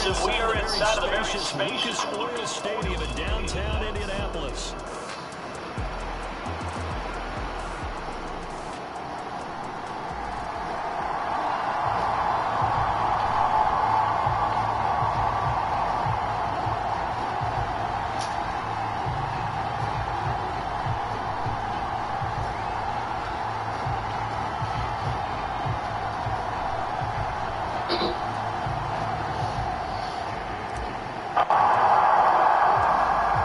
and we are inside of the very spacious Oil Stadium in downtown Indianapolis.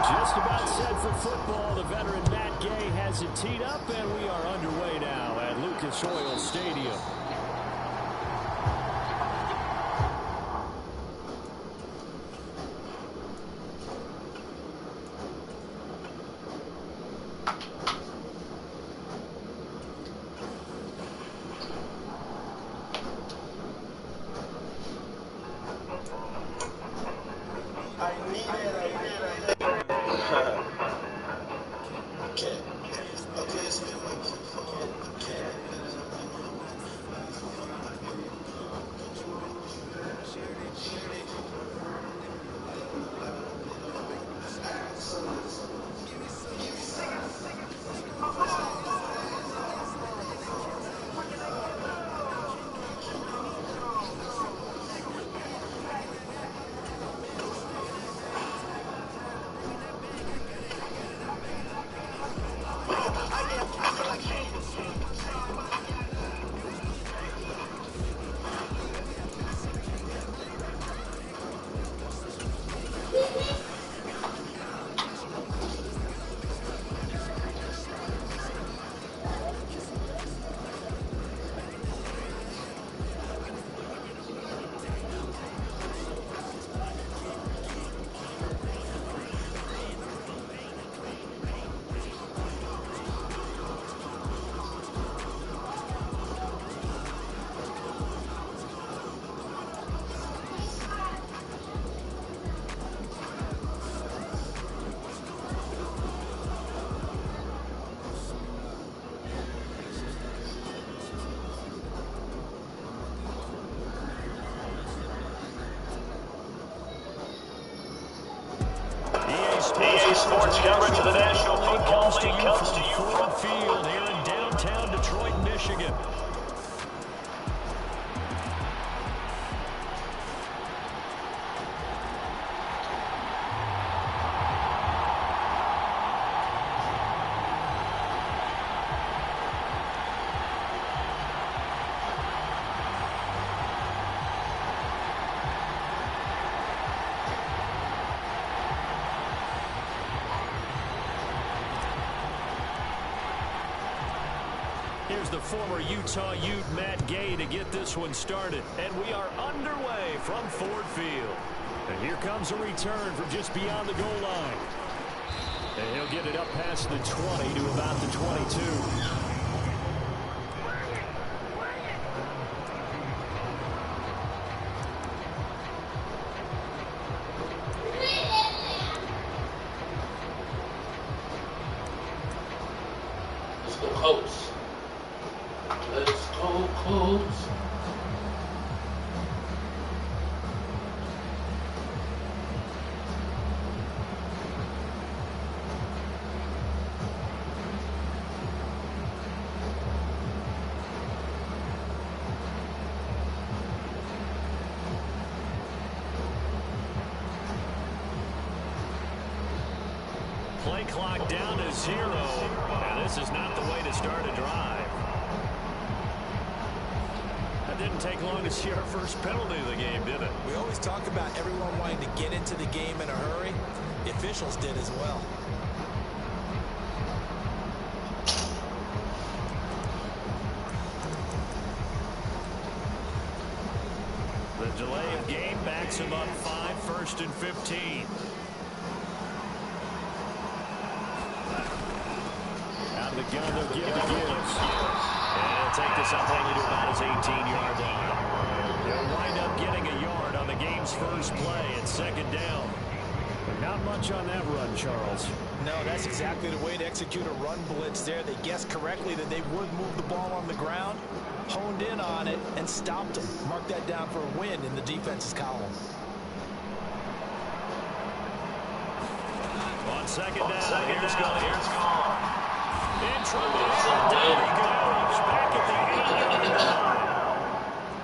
Just about set for football. The veteran Matt Gay has it teed up, and we are underway now at Lucas Oil Stadium. EA Sports coverage of the National Football League comes to you from Ford Field here in downtown Detroit, Michigan. Here's the former Utah Ute Matt Gay to get this one started. And we are underway from Ford Field. And here comes a return from just beyond the goal line. And he'll get it up past the 20 to about the 22. Colts. Let's go, Colts. Play clock down to 0. And this is not the way to start a drive. That didn't take long to see our first penalty of the game, did it? We always talk about everyone wanting to get into the game in a hurry. The officials did as well. The delay of game backs him up 5, 1st and 15. Out of the gun, they'll give it to Gibbs. And he'll take this up only to about his 18-yard line. He'll wind up getting a yard on the game's first play at 2nd down. But not much on that run, Charles. No, that's exactly the way to execute a run blitz there. They guessed correctly that they would move the ball on the ground, honed in on it, and stopped them. Mark that down for a win in the defense's column. On second down, here's gone. In trouble. Some Down he way. goes. Back at the 8-yard line.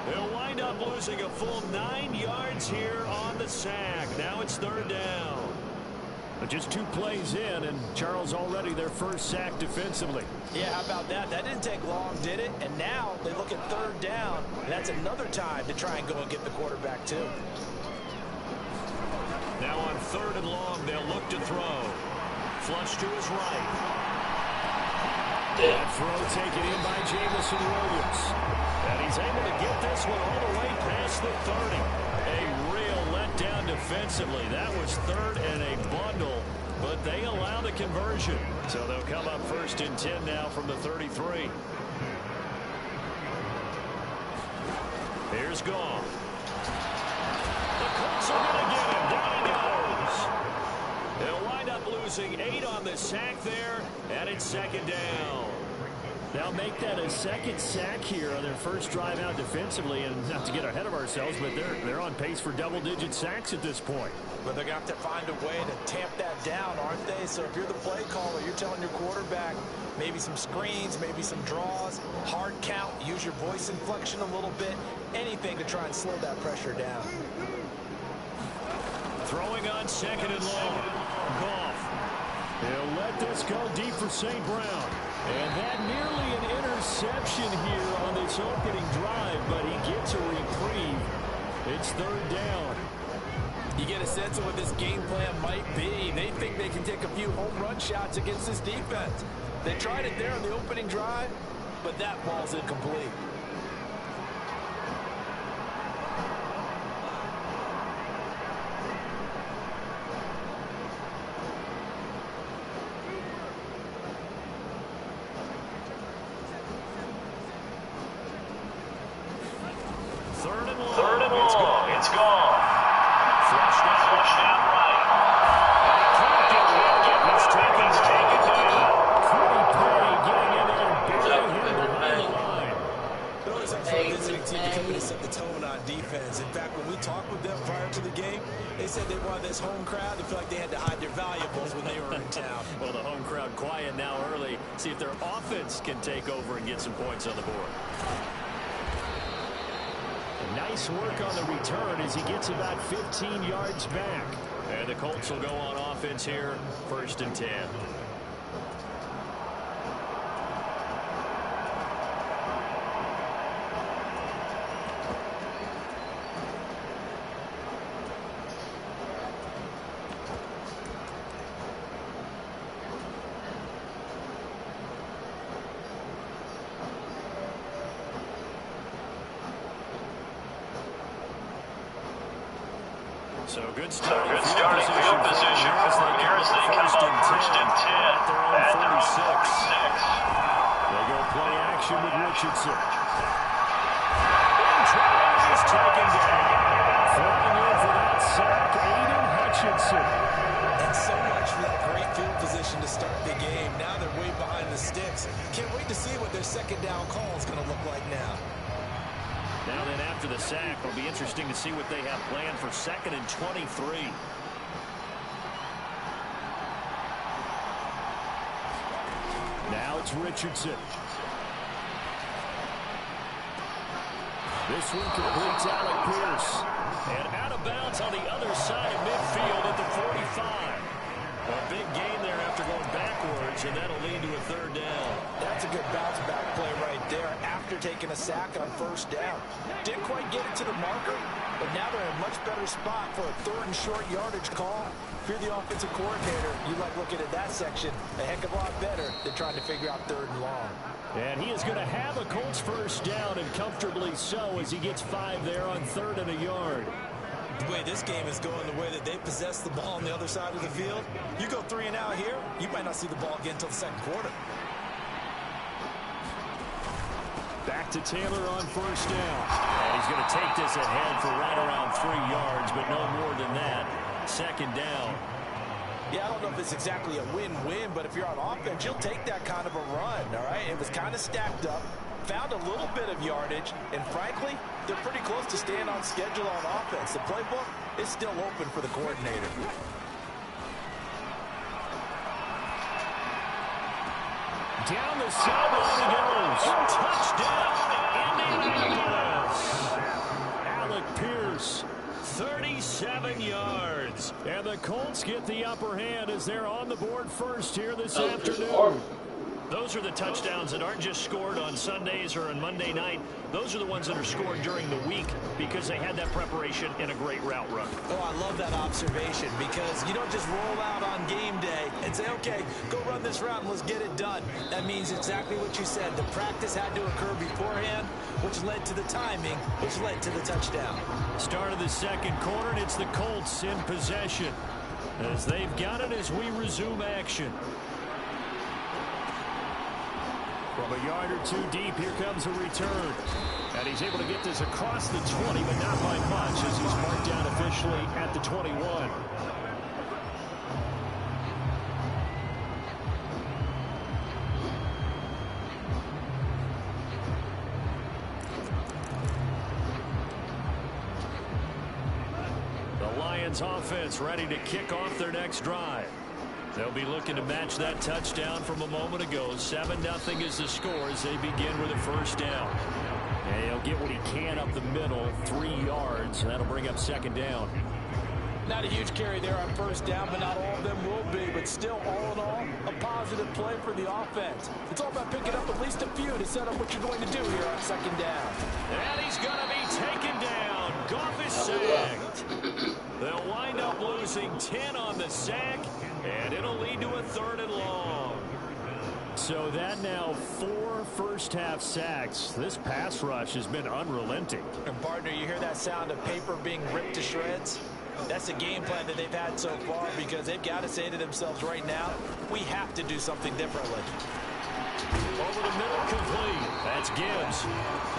They'll wind up losing a full 9 yards here on the sack. Now it's third down. But just 2 plays in, and Charles already their first sack defensively. Yeah, how about that? That didn't take long, did it? And now they look at third down. That's another time to try and go and get the quarterback, too. Now on third and long, they'll look to throw. Flush to his right. That throw taken in by Jamison Williams. And he's able to get this one all the way past the 30. A real letdown defensively. That was third and a bundle, but they allow the conversion. So they'll come up first and 10 now from the 33. Here's Goff. The Colts are going to get him. Down he goes. They'll wind up losing 8 on the sack there, and it's second down. They'll make that a second sack here on their first drive out defensively, and not to get ahead of ourselves, but they're on pace for double-digit sacks at this point. But they're going to have to find a way to tamp that down, aren't they? So if you're the play caller, you're telling your quarterback maybe some screens, maybe some draws, hard count, use your voice inflection a little bit, anything to try and slow that pressure down. Throwing on second and long. Goff. He'll let this go deep for St. Brown. And that nearly an interception here on this opening drive, but he gets a reprieve. It's third down. You get a sense of what this game plan might be. They think they can take a few home run shots against this defense. They tried it there on the opening drive, but that ball's incomplete. Third and long. It's gone. Flushed out right. He's taken down. Pretty play getting in there and burying him behind the line. It always helps for a visiting team to come in and set the tone on defense. In fact, when we talked with them prior to the game, they said they wanted this home crowd to feel like they had to hide their valuables when they were in town. Well, the home crowd quiet now early. See if their offense can take over and get some points on the board. Nice work on the return as he gets about 15 yards back. And the Colts will go on offense here, first and 10. So good starting field position from here as they come up first and 10 at their own 46. They go play action with Richardson. Is taken down. Flying in for that sack, Aiden Hutchinson. And so much for that great field position to start the game. Now they're way behind the sticks. Can't wait to see what their second down call is going to look like now. Now then, after the sack, it'll be interesting to see what they have planned for second and 23. Now it's Richardson. This one completes Alec Pierce. And out of bounds on the other side of midfield at the 45. A big gain there after going backwards, and that'll lead to a third down. That's a good bounce-back play right there after taking a sack on first down. Didn't quite get it to the marker, but now they're in a much better spot for a third and short yardage call. If you're the offensive coordinator, you like looking at that section a heck of a lot better than trying to figure out third and long. And he is going to have a Colts first down, and comfortably so, as he gets 5 there on third and a yard. The way this game is going, the way that they possess the ball on the other side of the field, you go 3 and out here, you might not see the ball again until the second quarter. Back to Taylor on first down. And he's going to take this ahead for right around 3 yards, but no more than that. Second down. Yeah, I don't know if it's exactly a win-win, but if you're on offense, you'll take that kind of a run, all right? It was kind of stacked up, found a little bit of yardage, and frankly, they're pretty close to staying on schedule on offense. The playbook is still open for the coordinator. Down the sideline he goes. Touchdown, Indianapolis. Alec Pierce, 37 yards. And the Colts get the upper hand as they're on the board first here this afternoon. Those are the touchdowns that aren't just scored on Sundays or on Monday night. Those are the ones that are scored during the week because they had that preparation in a great route run. Oh, I love that observation because you don't just roll out on game day and say, okay, go run this route and let's get it done. That means exactly what you said. The practice had to occur beforehand, which led to the timing, which led to the touchdown. Start of the second quarter, and it's the Colts in possession as they've got it as we resume action. From a yard or two deep, here comes a return. And he's able to get this across the 20, but not by much as he's marked down officially at the 21. The Lions offense ready to kick off their next drive. They'll be looking to match that touchdown from a moment ago. 7-0 is the score as they begin with a first down. And he'll get what he can up the middle, 3 yards. That'll bring up second down. Not a huge carry there on first down, but not all of them will be. But still, all in all, a positive play for the offense. It's all about picking up at least a few to set up what you're going to do here on second down. And he's going to be taken down. Goff is sacked. They'll wind up losing 10 on the sack, and it'll lead to a 3rd and long. So that now 4 first-half sacks. This pass rush has been unrelenting. And, partner, you hear that sound of paper being ripped to shreds? That's a game plan that they've had so far because they've got to say to themselves right now, we have to do something differently. Over the middle, complete. That's Gibbs.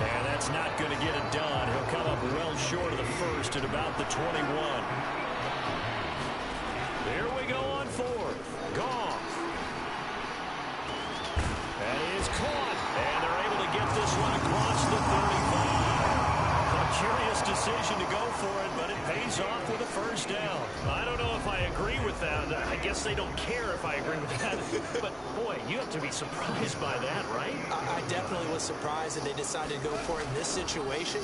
And that's not going to get it done. He'll come up well short of the first at about the 21. Here we go on 4th. Goff. That is caught. And they're able to get this one across the 35. A curious decision to go for it, but it pays off with a first down. I don't know if I agree with that. I guess they don't care if I agree with that. But, boy, you have to be surprised by that, right? I definitely was surprised that they decided to go for it in this situation.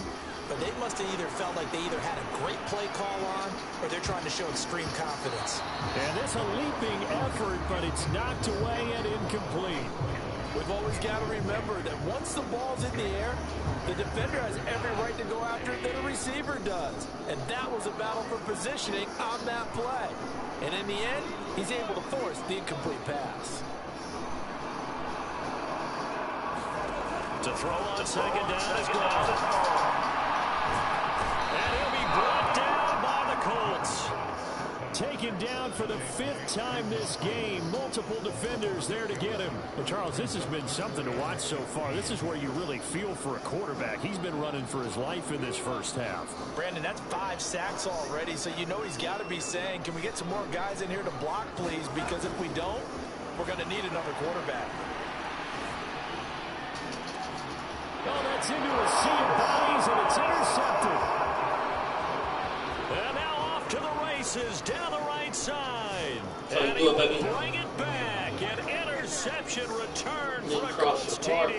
But they must have either felt like they either had a great play call on or they're trying to show extreme confidence. And it's a leaping effort, but it's knocked away and incomplete. We've always got to remember that once the ball's in the air, the defender has every right to go after it that a receiver does. And that was a battle for positioning on that play. And in the end, he's able to force the incomplete pass. To throw on second down is Goff. And he'll be brought down by the Colts. Taken down for the 5th time this game. Multiple defenders there to get him. Well, Charles, this has been something to watch so far. This is where you really feel for a quarterback. He's been running for his life in this first half. Brandon, that's 5 sacks already, so you know he's got to be saying, can we get some more guys in here to block, please? Because if we don't, we're going to need another quarterback. Oh, that's into a sea of bodies, and it's intercepted. And now off to the races down the right side. And he'll bring it back. An interception return for a Colts TD.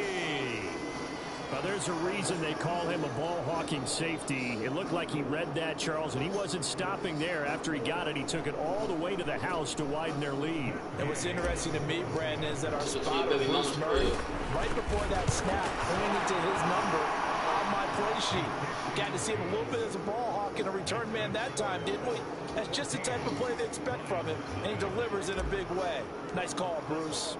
Well, there's a reason they call him a ball-hawking safety. It looked like he read that, Charles, and he wasn't stopping there. After he got it, he took it all the way to the house to widen their lead. And what's interesting to me, Brandon, is that our spotter, Bruce Murray, right before that snap, pointing it to his number on my play sheet. Got to see him a little bit as a ball hawk and a return man that time, didn't we? That's just the type of play they expect from him, and he delivers in a big way. Nice call, Bruce.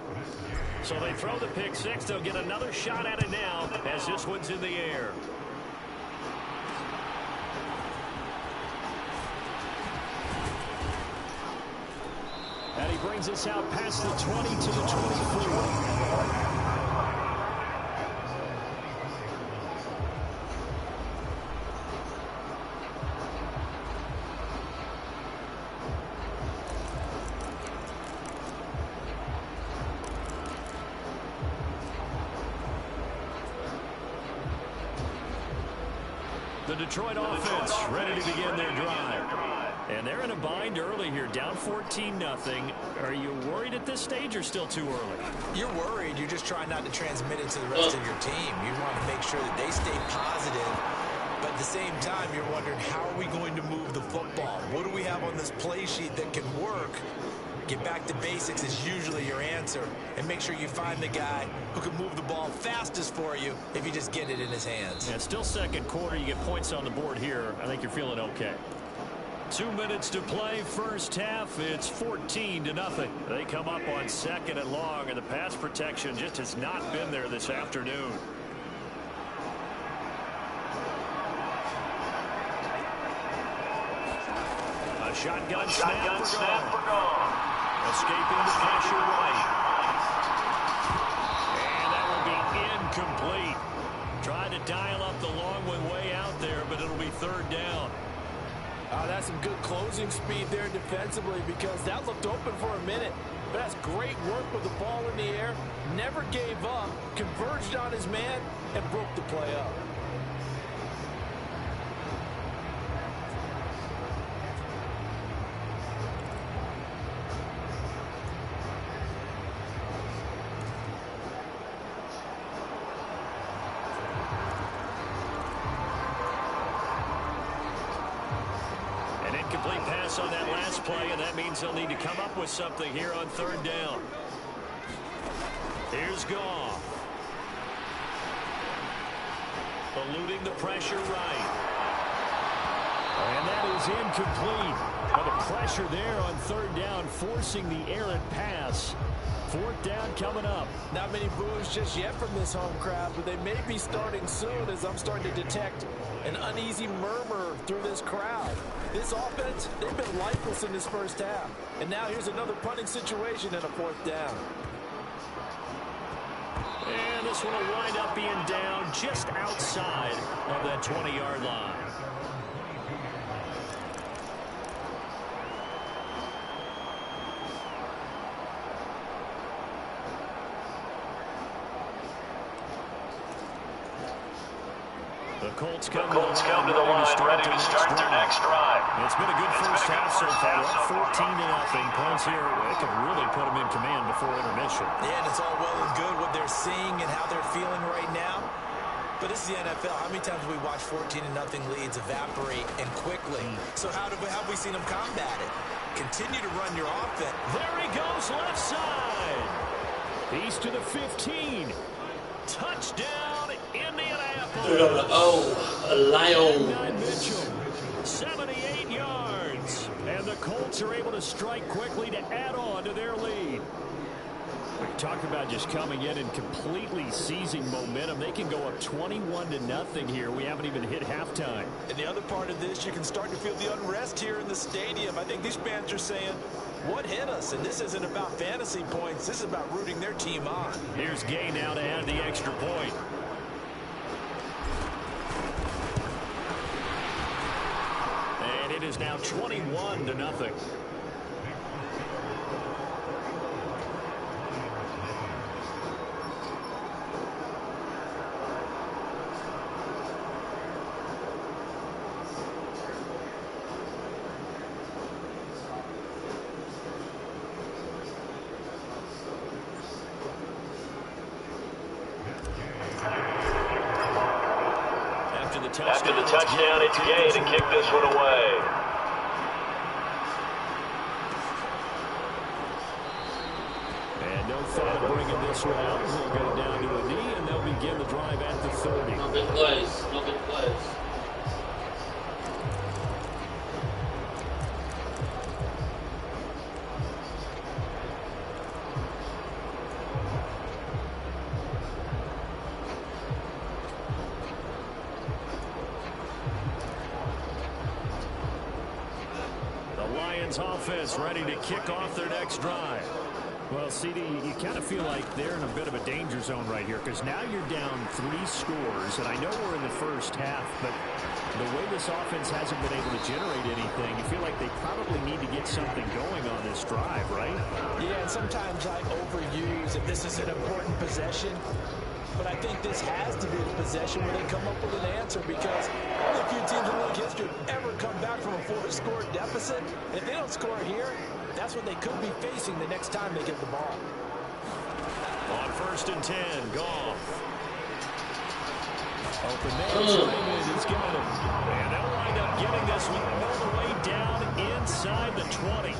So they throw the pick six. They'll get another shot at it now as this one's in the air. And he brings us out past the 20 to the 24. The Detroit offense ready to begin their drive. And they're in a bind early here, down 14-0. Are you worried at this stage or still too early? You're worried. You're just trying not to transmit it to the rest of your team. You want to make sure that they stay positive. But at the same time, you're wondering, how are we going to move the football? What do we have on this play sheet that can work? Get back to basics is usually your answer. And make sure you find the guy who can move the ball fastest for you if you just get it in his hands. Yeah, still second quarter. You get points on the board here. I think you're feeling okay. 2 minutes to play, first half. It's 14-0. They come up on second and long, and the pass protection just has not been there this afternoon. A shotgun snap for gone. Escaping the pressure right. And that will be incomplete. Trying to dial up the long one way out there, but it'll be third down. That's some good closing speed there defensively, because that looked open for a minute. But that's great work with the ball in the air. Never gave up, converged on his man, and broke the play up. Incomplete pass on that last play, and that means they'll need to come up with something here on third down. Here's Goff. Eluding the pressure right. And that is incomplete. Well, the pressure there on third down, forcing the errant pass. Fourth down coming up. Not many boos just yet from this home crowd, but they may be starting soon, as I'm starting to detect an uneasy murmur through this crowd. This offense, they've been lifeless in this first half. And now here's another punting situation and a fourth down. And this one will wind up being down just outside of that 20-yard line. The Colts come to the line, ready to start their next drive. It's been a good first half so far. 14-0. Points here. It can really put them in command before intermission. Yeah, and it's all well and good what they're seeing and how they're feeling right now. But this is the NFL. How many times have we watched 14-0 leads evaporate and quickly? So how have we seen them combat it? Continue to run your offense. There he goes, left side. He's to the 15. Touchdown, Indianapolis. Oh, a lion. Mitchell, 78 yards. And the Colts are able to strike quickly to add on to their lead. We talk about just coming in and completely seizing momentum. They can go up 21-0 here. We haven't even hit halftime. And the other part of this, you can start to feel the unrest here in the stadium. I think these fans are saying, what hit us? And this isn't about fantasy points. This is about rooting their team on. Here's Gay now to add the extra point. And it is now 21-0. After the touchdown, it's Gay to kick this one away. And no thought of bringing this one out. We'll get it down to a knee, and they'll begin the drive at the 30. No big plays. No big plays. Offense ready to kick off their next drive. Well, CD, you kind of feel like they're in a bit of a danger zone right here, because now you're down 3 scores, and I know we're in the first half, but the way this offense hasn't been able to generate anything, you feel like they probably need to get something going on this drive, right? Yeah, and sometimes I overuse, if this is an important possession, but I think this has to be the possession where they come up with an answer, because only a few teams in league history have ever come back from a 4-score deficit. And if they don't score here, that's what they could be facing the next time they get the ball. On 1st and 10, Goff. Open man, he's got him. And they'll wind up getting this one all the way down inside the 20.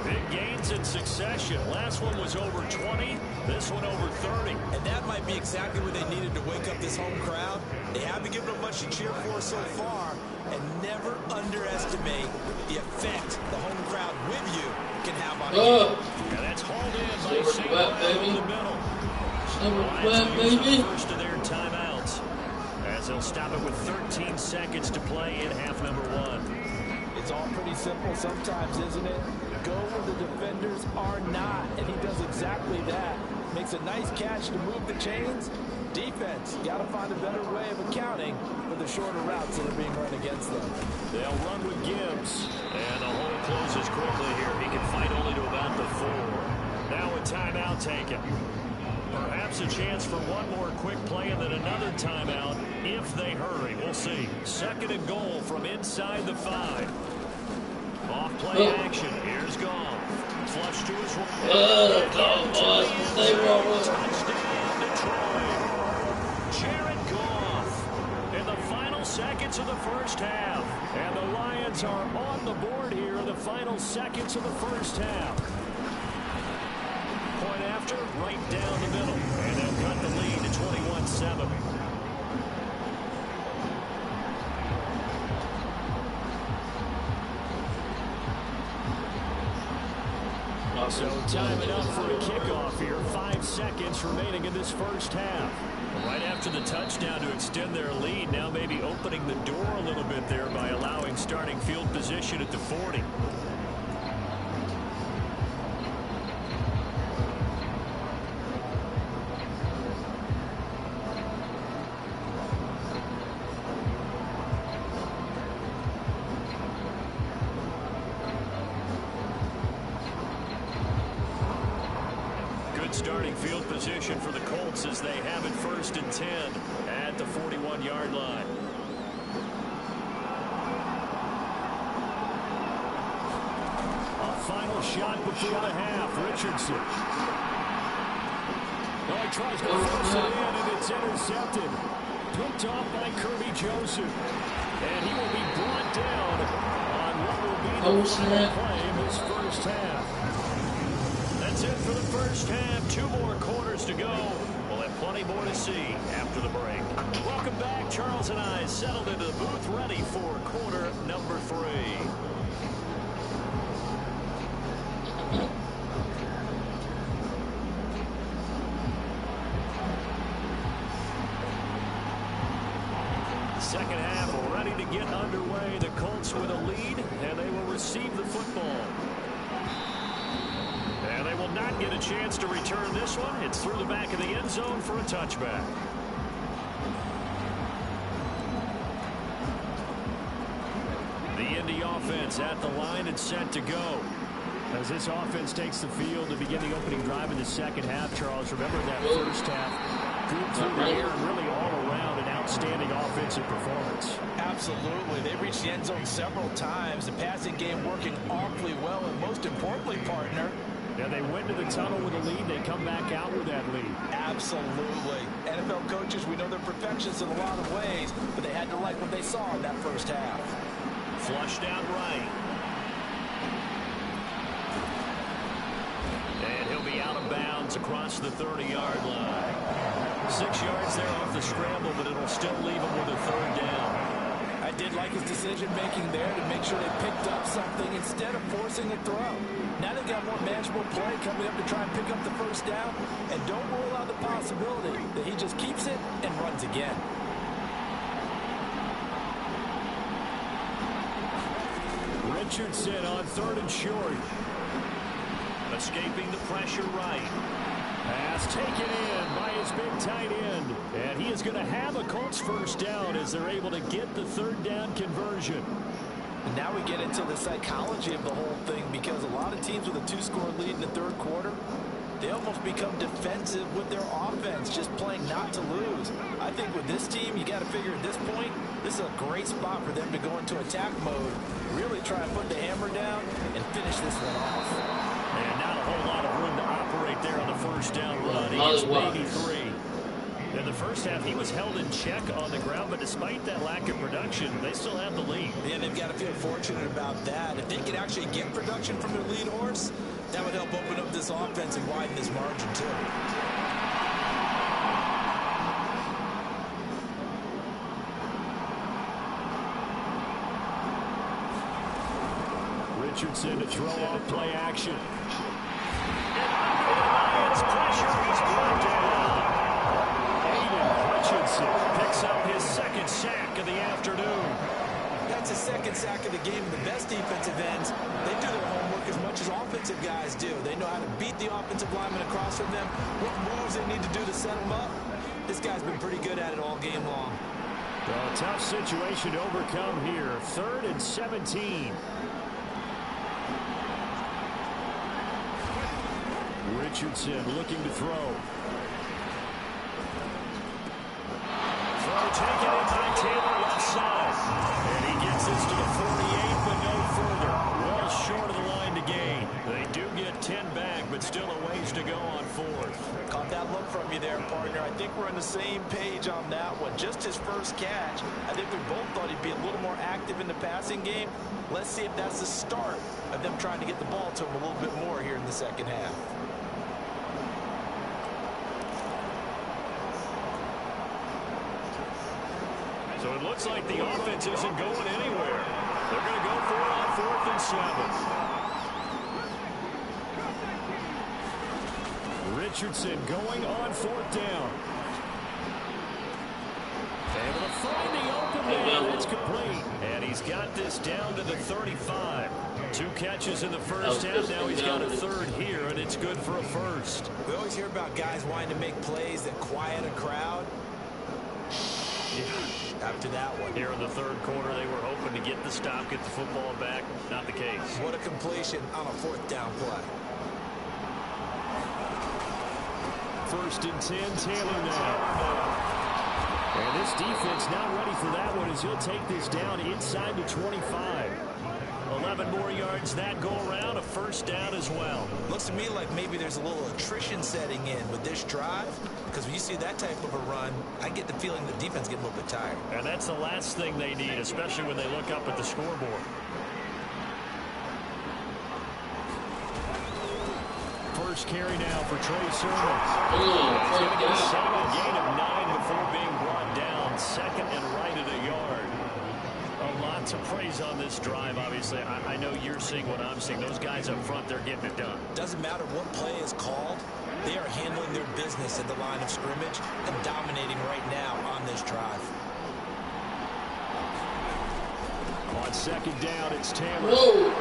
Big gains in succession. Last one was over 20. This one over 30. And that might be exactly what they needed to wake up this home crowd. They haven't given them much to cheer for so far. And never underestimate the effect the home crowd with you can have on you. And that's hauled in by St. in the middle. First of their timeouts, as they'll stop it with 13 seconds to play in half number 1. It's all pretty simple sometimes, isn't it? Go where the defenders are not, and he does exactly that. Makes a nice catch to move the chains. Defense, got to find a better way of accounting for the shorter routes that are being run against them. They'll run with Gibbs, and the hole closes quickly here. He can fight only to about the 4. Now a timeout taken. Perhaps a chance for one more quick play and then another timeout if they hurry. We'll see. 2nd and goal from inside the 5. Off play action. Here's Goff. Flush to his right. Touchdown, Detroit. Jared Goff in the final seconds of the first half. And the Lions are on the board here in the final seconds of the first half. Point after, right down the middle. And they'll cut the lead to 21-7. So time it up for a kickoff here. 5 seconds remaining in this first half. Right after the touchdown to extend their lead, now maybe opening the door a little bit there by allowing starting field position at the 40. Starting field position for the Colts as they have it 1st and 10 at the 41-yard line. A final shot before the half. Richardson. No, he tries to force it in, and it's intercepted. Picked off by Kirby Joseph. And he will be brought down on what will be the final play of this first half. That's it for the first half. 2 more quarters to go. We'll have plenty more to see after the break. Welcome back. Charles and I settled into the booth, ready for quarter number 3. Second half ready to get underway. The Colts with a lead, and they will receive the football. And they will not get a chance to return this one. It's through the back of the end zone for a touchback. The Indy offense at the line and set to go. As this offense takes the field to begin the opening drive in the second half, Charles, remember that first half, good through the air and really all around an outstanding offensive performance. Absolutely. They reached the end zone several times. The passing game working awfully well, and most importantly, partner, yeah, they went to the tunnel with a lead. They come back out with that lead. Absolutely. NFL coaches, we know they're perfectionists in a lot of ways, but they had to like what they saw in that first half. Flushed out right. And he'll be out of bounds across the 30-yard line. 6 yards there off the scramble, but it'll still leave him with a 3rd down. I did like his decision-making there to make sure they picked up something instead of forcing a throw. Now they've got more manageable play coming up to try and pick up the first down, and don't rule out the possibility that he just keeps it and runs again. Richardson on 3rd and short. Escaping the pressure right. Pass taken in by his big tight end. And he is going to have a Colts first down as they're able to get the 3rd down conversion. And now we get into the psychology of the whole thing, because a lot of teams with a 2-score lead in the 3rd quarter, They almost become defensive with their offense, just playing not to lose. I think with this team, you got to figure at this point, this is a great spot for them to go into attack mode, really try and put the hammer down and finish this one off. And not a whole lot of room to operate there on the first down run. He gets maybe 3. In the first half, he was held in check on the ground, but despite that lack of production, they still have the lead. Yeah, they've got to feel fortunate about that. If they could actually get production from their lead horse, that would help open up this offense and widen this margin, too. Richardson to throw off play action. And Lions pressure, he's brought down. Richardson picks up his second sack of the afternoon. That's his second sack of the game. The best defensive ends, they do their homework as much as offensive guys do. They know how to beat the offensive lineman across from them, what moves they need to do to set them up. This guy's been pretty good at it all game long. A tough situation to overcome here. 3rd and 17. Richardson looking to throw. Taken in by Taylor left side. And he gets this to the 48, but no further. Well short of the line to gain. They do get 10 back, but still a ways to go on 4th. Caught that look from you there, partner. I think we're on the same page on that one. Just his first catch. I think we both thought he'd be a little more active in the passing game. Let's see if that's the start of them trying to get the ball to him a little bit more here in the second half. So it looks like the offense isn't going anywhere. They're going to go for it on 4th and 7. Richardson going on 4th down. Able to find the open man. It's complete. And he's got this down to the 35. 2 catches in the first half. Now he's got a 3rd here, and it's good for a 1st. We always hear about guys wanting to make plays that quiet a crowd. After that one. Here in the 3rd quarter, they were hoping to get the stop, get the football back. Not the case. What a completion on a 4th down play. 1st and 10, Taylor now. And this defense not ready for that one as he'll take this down inside the 25. 11 more yards that go around, a 1st down as well. Looks to me like maybe there's a little attrition setting in with this drive, because when you see that type of a run, I get the feeling the defense gets a little bit tired. And that's the last thing they need, especially when they look up at the scoreboard. First carry now for Trey Sermon. He's going to get a single gain of 9 before being brought down. 2nd and right at a yard. A lot to praise on this drive, obviously. I know you're seeing what I'm seeing. Those guys up front, they're getting it done. Doesn't matter what play is called. They are handling their business at the line of scrimmage and dominating right now on this drive. On 2nd down, it's Taylor. Whoa.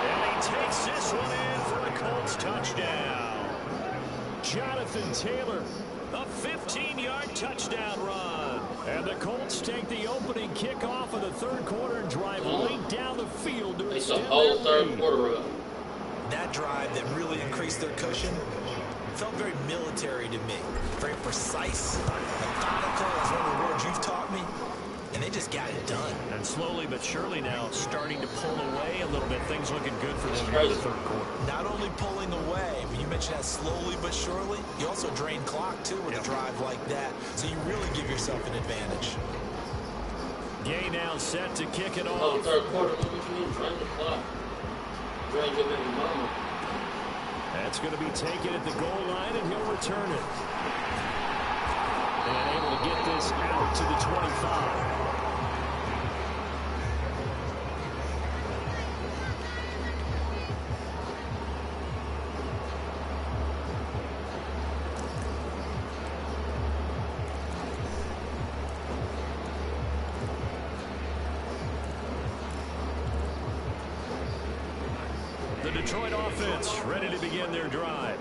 And he takes this one in for the Colts touchdown. Jonathan Taylor, a 15-yard touchdown run. And the Colts take the opening kickoff of the 3rd quarter and drive right down the field to It's a extend whole their 3rd lead. quarter run. That drive that really increased their cushion felt very military to me. Very precise, methodical, is one of the words you've taught me. And they just got it done. And slowly but surely now starting to pull away a little bit. Things looking good for them here in the 3rd quarter. Not only pulling away, but you mentioned that slowly but surely, you also drain clock, too, with a drive like that. So you really give yourself an advantage. Gay now set to kick it Oh, off. 3rd quarter. What do you mean? Drain the clock. Drain your baby mama. That's going to be taken at the goal line, and he'll return it. And able to get this out to the 25. The Detroit offense ready to begin their drive.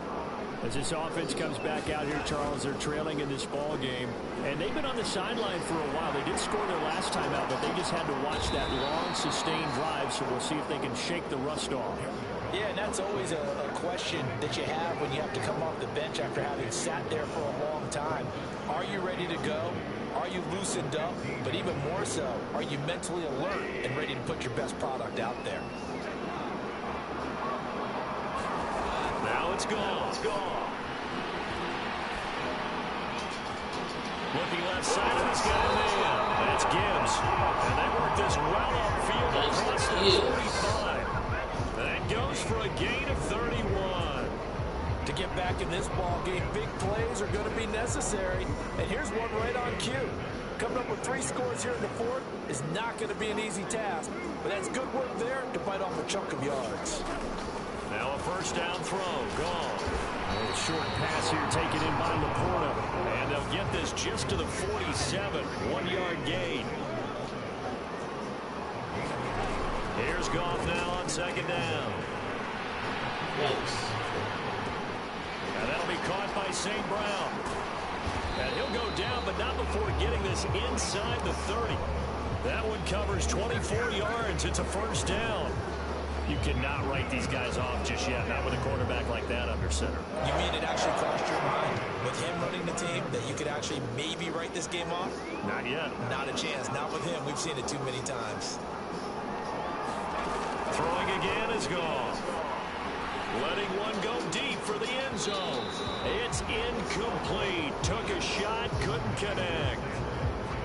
As this offense comes back out here, Charles, they're trailing in this ball game. And they've been on the sideline for a while. They did score their last time out, but they just had to watch that long, sustained drive. So we'll see if they can shake the rust off. Yeah, and that's always a question that you have when you have to come off the bench after having sat there for a long time. Are you ready to go? Are you loosened up? But even more so, are you mentally alert and ready to put your best product out there? Now it's gone. Looking left side of this guy, man. That's Gibbs. And they work this well upfield across the 45. That goes for a gain of 31. To get back in this ball game, big plays are going to be necessary. And here's one right on cue. Coming up with 3 scores here in the fourth is not going to be an easy task. But that's good work there to bite off a chunk of yards. Now a first down throw. Gone. A short pass here taken in by Laporta. And they'll get this just to the 47. 1-yard gain. Here's Goff now on second down. Nice. And that'll be caught by St. Brown. And he'll go down, but not before getting this inside the 30. That one covers 24 yards. It's a first down. You cannot write these guys off just yet, not with a quarterback like that under center. You mean it actually crossed your mind with him running the team that you could actually maybe write this game off? Not yet. Not a chance. Not with him. We've seen it too many times. Throwing again is gone. Letting one go deep for the end zone. It's incomplete. Took a shot, couldn't connect.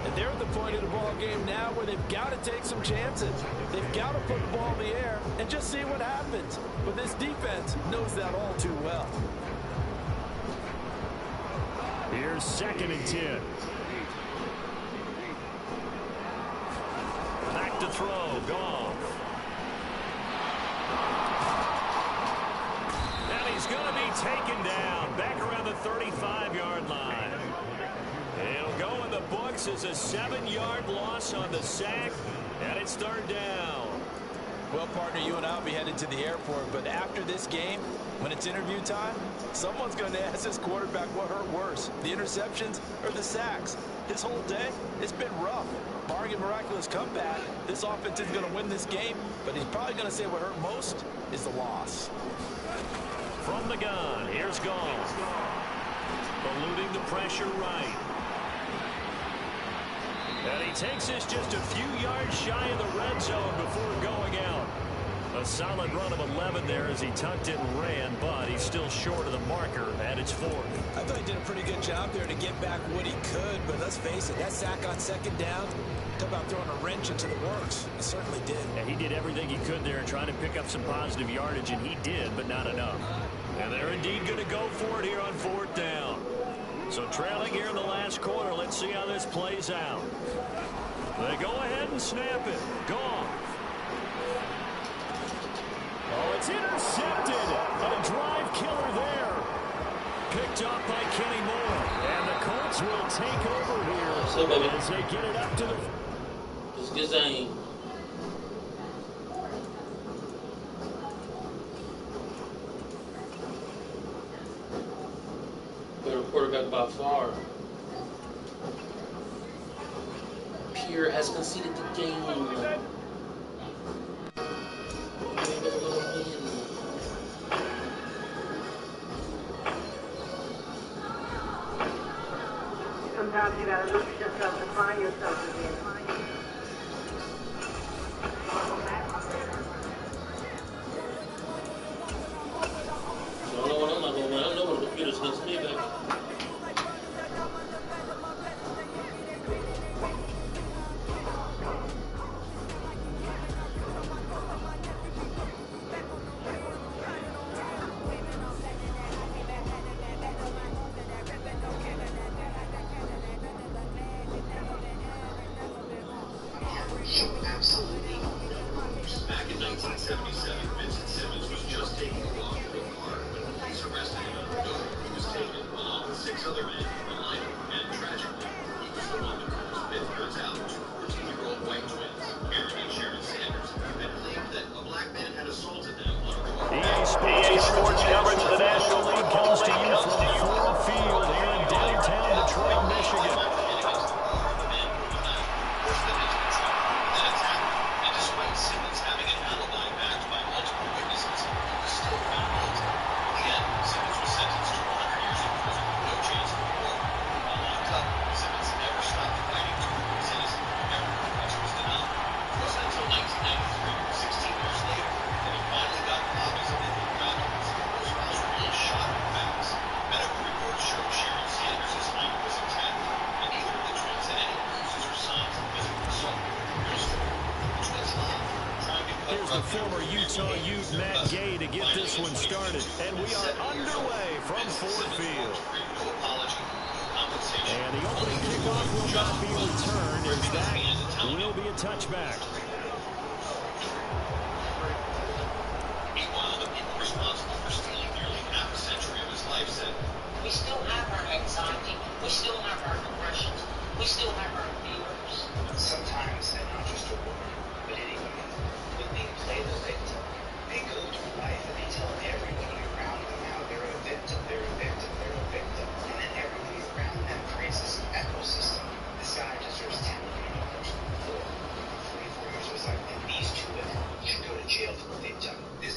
And they're at the point of the ball game now where they've got to take some chances. They've got to put the ball in the air and just see what happens. But this defense knows that all too well. Here's 2nd and 10. Back to throw. Gone. And he's going to be taken down. Back around the 35-yard line. It'll go in the books as a 7-yard loss on the sack, and it's 3rd down. Well, partner, you and I will be headed to the airport, but after this game, when it's interview time, someone's going to ask this quarterback what hurt worse, the interceptions or the sacks. His whole day, it's been rough. Barring a miraculous comeback, this offense is going to win this game, but he's probably going to say what hurt most is the loss. From the gun, here's Goff. Eluding the pressure right. And he takes this just a few yards shy of the red zone before going out. A solid run of 11 there as he tucked it and ran, but he's still short of the marker, and it's 4th. I thought he did a pretty good job there to get back what he could, but let's face it, that sack on 2nd down, talk about throwing a wrench into the works. He certainly did. And he did everything he could there trying to pick up some positive yardage, and he did, but not enough. And they're indeed going to go for it here on 4th down. So trailing here in the last quarter, let's see how this plays out. They go ahead and snap it. Gone. Oh, it's intercepted. A drive killer there. Picked up by Kenny Moore. And the Colts will take over here as they get it up to the... It's good thing. Better quarterback by far. Pierre has conceded the game. Sometimes you gotta look at yourself to find yourself again. I don't know what I'm not going to I know what the computer's going to me back. with Matt Gay to get this one started. And we are underway from Ford Field. And the opening kickoff will not be returned, as that will be a touchback. Meanwhile, the people responsible for stealing nearly half a century of his life said, we still have our anxiety, we still have our depressions, we still have our fears. Sometimes, and not just a woman, but anybody, when they play the victim, they go through life and they tell everybody around them how they're a victim, they're a victim, they're a victim. And then everybody around them creates this ecosystem. This guy deserves 10 million dollars. 3-4 years of his life. And these two women should go to jail for what they've done. This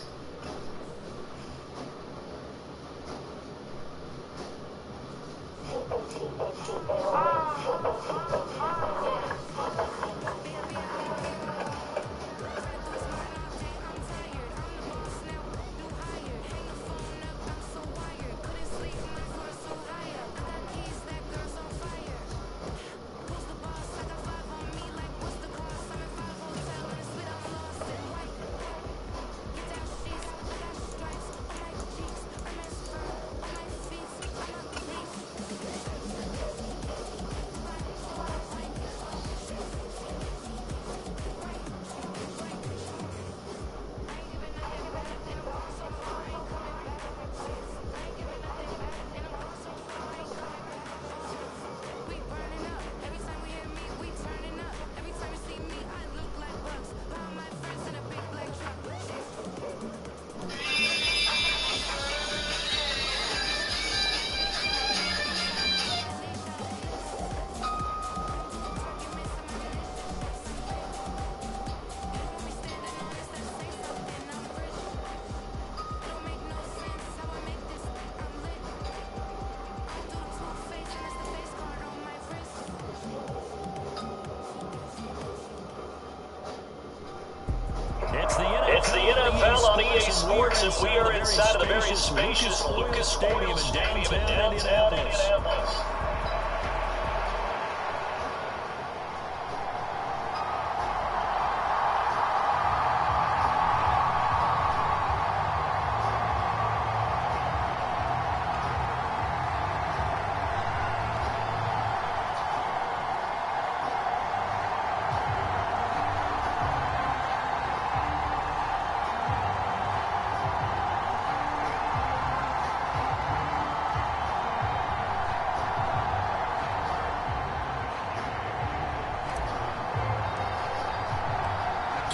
It's the NFL on EA Sports, and we are inside of the very spacious Lucas Oil Stadium in downtown Indianapolis.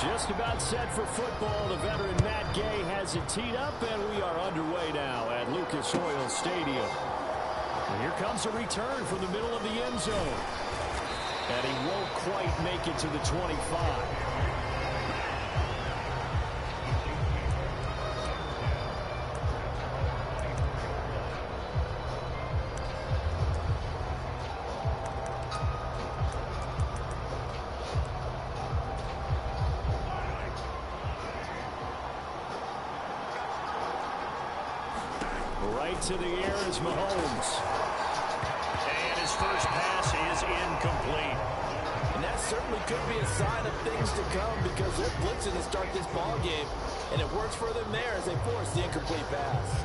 Just about set for football. The veteran Matt Gay has it teed up, and we are underway now at Lucas Oil Stadium. And here comes a return from the middle of the end zone. And he won't quite make it to the 25. Right to the air is Mahomes. And his first pass is incomplete. And that certainly could be a sign of things to come, because they're blitzing to start this ball game, and it works for them there as they force the incomplete pass.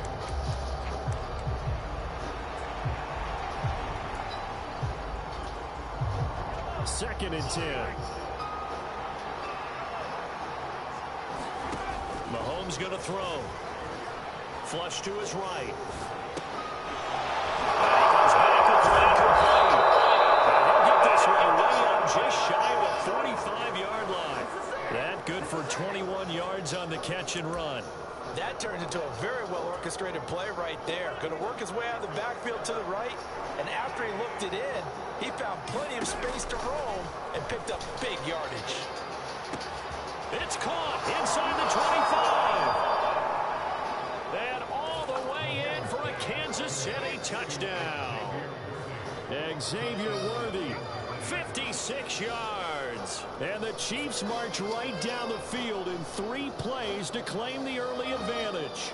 Second and 10. Mahomes going to throw. Flush to his right. And he comes back with an incomplete. And he'll get this one way up just shy of the 45-yard line. That good for 21 yards on the catch and run. That turns into a very well-orchestrated play right there. Going to work his way out of the backfield to the right, and after he looked it in, he found plenty of space to roam and picked up big yardage. It's caught inside the 25. And all the way in for a Kansas City touchdown. Xavier Worthy, 56 yards. And the Chiefs march right down the field in 3 plays to claim the early advantage.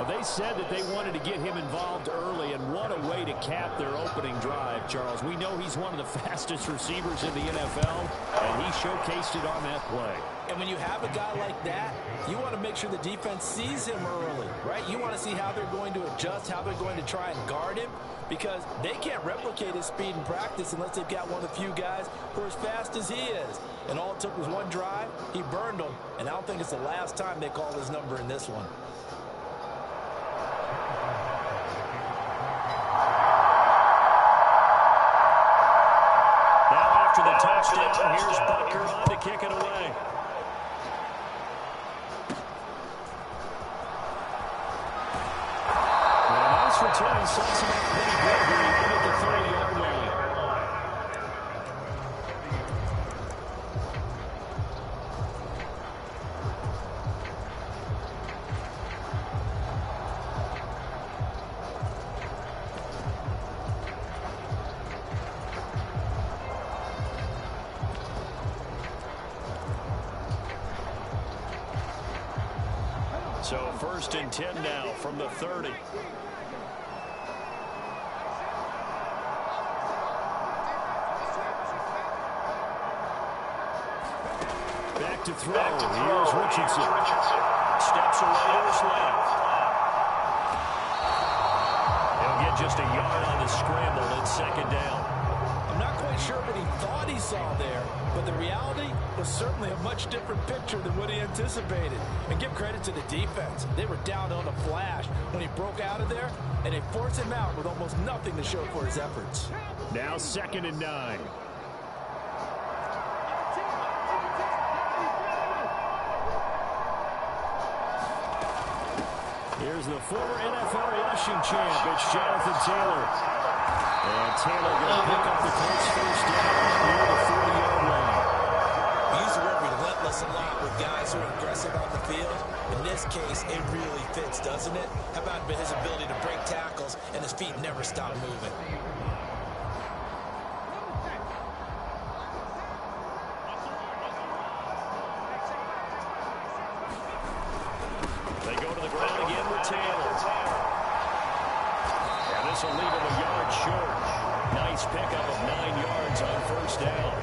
They said that they wanted to get him involved early, and what a way to cap their opening drive, Charles. We know he's one of the fastest receivers in the NFL, and he showcased it on that play. And when you have a guy like that, you want to make sure the defense sees him early, right? You want to see how they're going to adjust, how they're going to try and guard him, because they can't replicate his speed in practice unless they've got one of the few guys who are as fast as he is. And all it took was one drive. He burned them, and I don't think it's the last time they call his number in this one. After the touchdown, here's Butker on to kick it away. And a nice return, sets him up pretty good here at the 30-yard line. So 1st and 10 now from the 30. Back to throw. Here's Richardson. Steps away to his left. He'll get just a yard on the scramble and 2nd down. I'm not quite sure what he thought he saw there, but the reality was certainly a much different picture than what he anticipated. And give credit to the defense. They were down on a flash when he broke out of there, and they forced him out with almost nothing to show for his efforts. Now 2nd and 9. Here's the former NFL rushing champ. It's Jonathan Taylor. And Taylor going to pick up the Colts first down near the 40-yard line. We use the word relentless a lot with guys who are aggressive on the field. In this case, it really fits, doesn't it? How about his ability to break tackles and his feet never stop moving? They go to the ground again with Taylor. And this will leave him a yard short. Nice pickup of 9 yards on 1st down.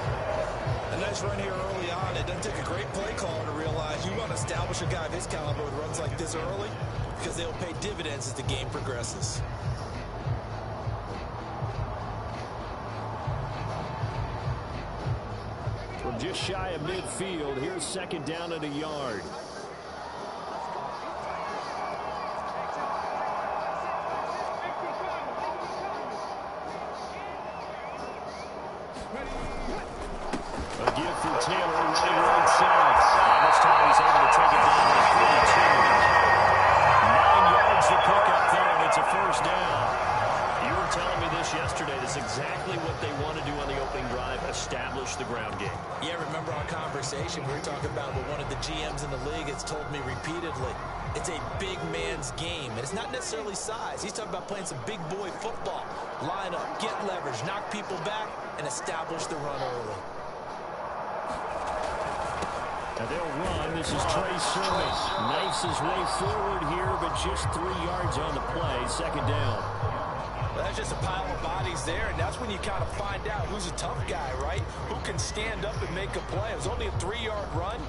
A nice run here early on. It doesn't take a great play caller to realize you want to establish a guy of his caliber with runs like this early, because they'll pay dividends as the game progresses. From just shy of midfield, here's 2nd down and a yard. A give for Taylor running right side. And this time he's able to take it down to 42. 9 yards to pick up there, and it's a 1st down. You were telling me this yesterday. This is exactly what they want to do on the opening drive, establish the ground game. Yeah, remember our conversation? We were talking about what one of the GMs in the league has told me repeatedly. It's a big man's game, and it's not necessarily size. He's talking about playing some big boy football. Line up, get leverage, knock people back, and establish the run early. And they'll run. This is Trey Sermon. Knifes his way forward here, but just 3 yards on the play. 2nd down. Well, that's just a pile of bodies there, and that's when you kind of find out who's a tough guy, right? Who can stand up and make a play. It was only a 3-yard run,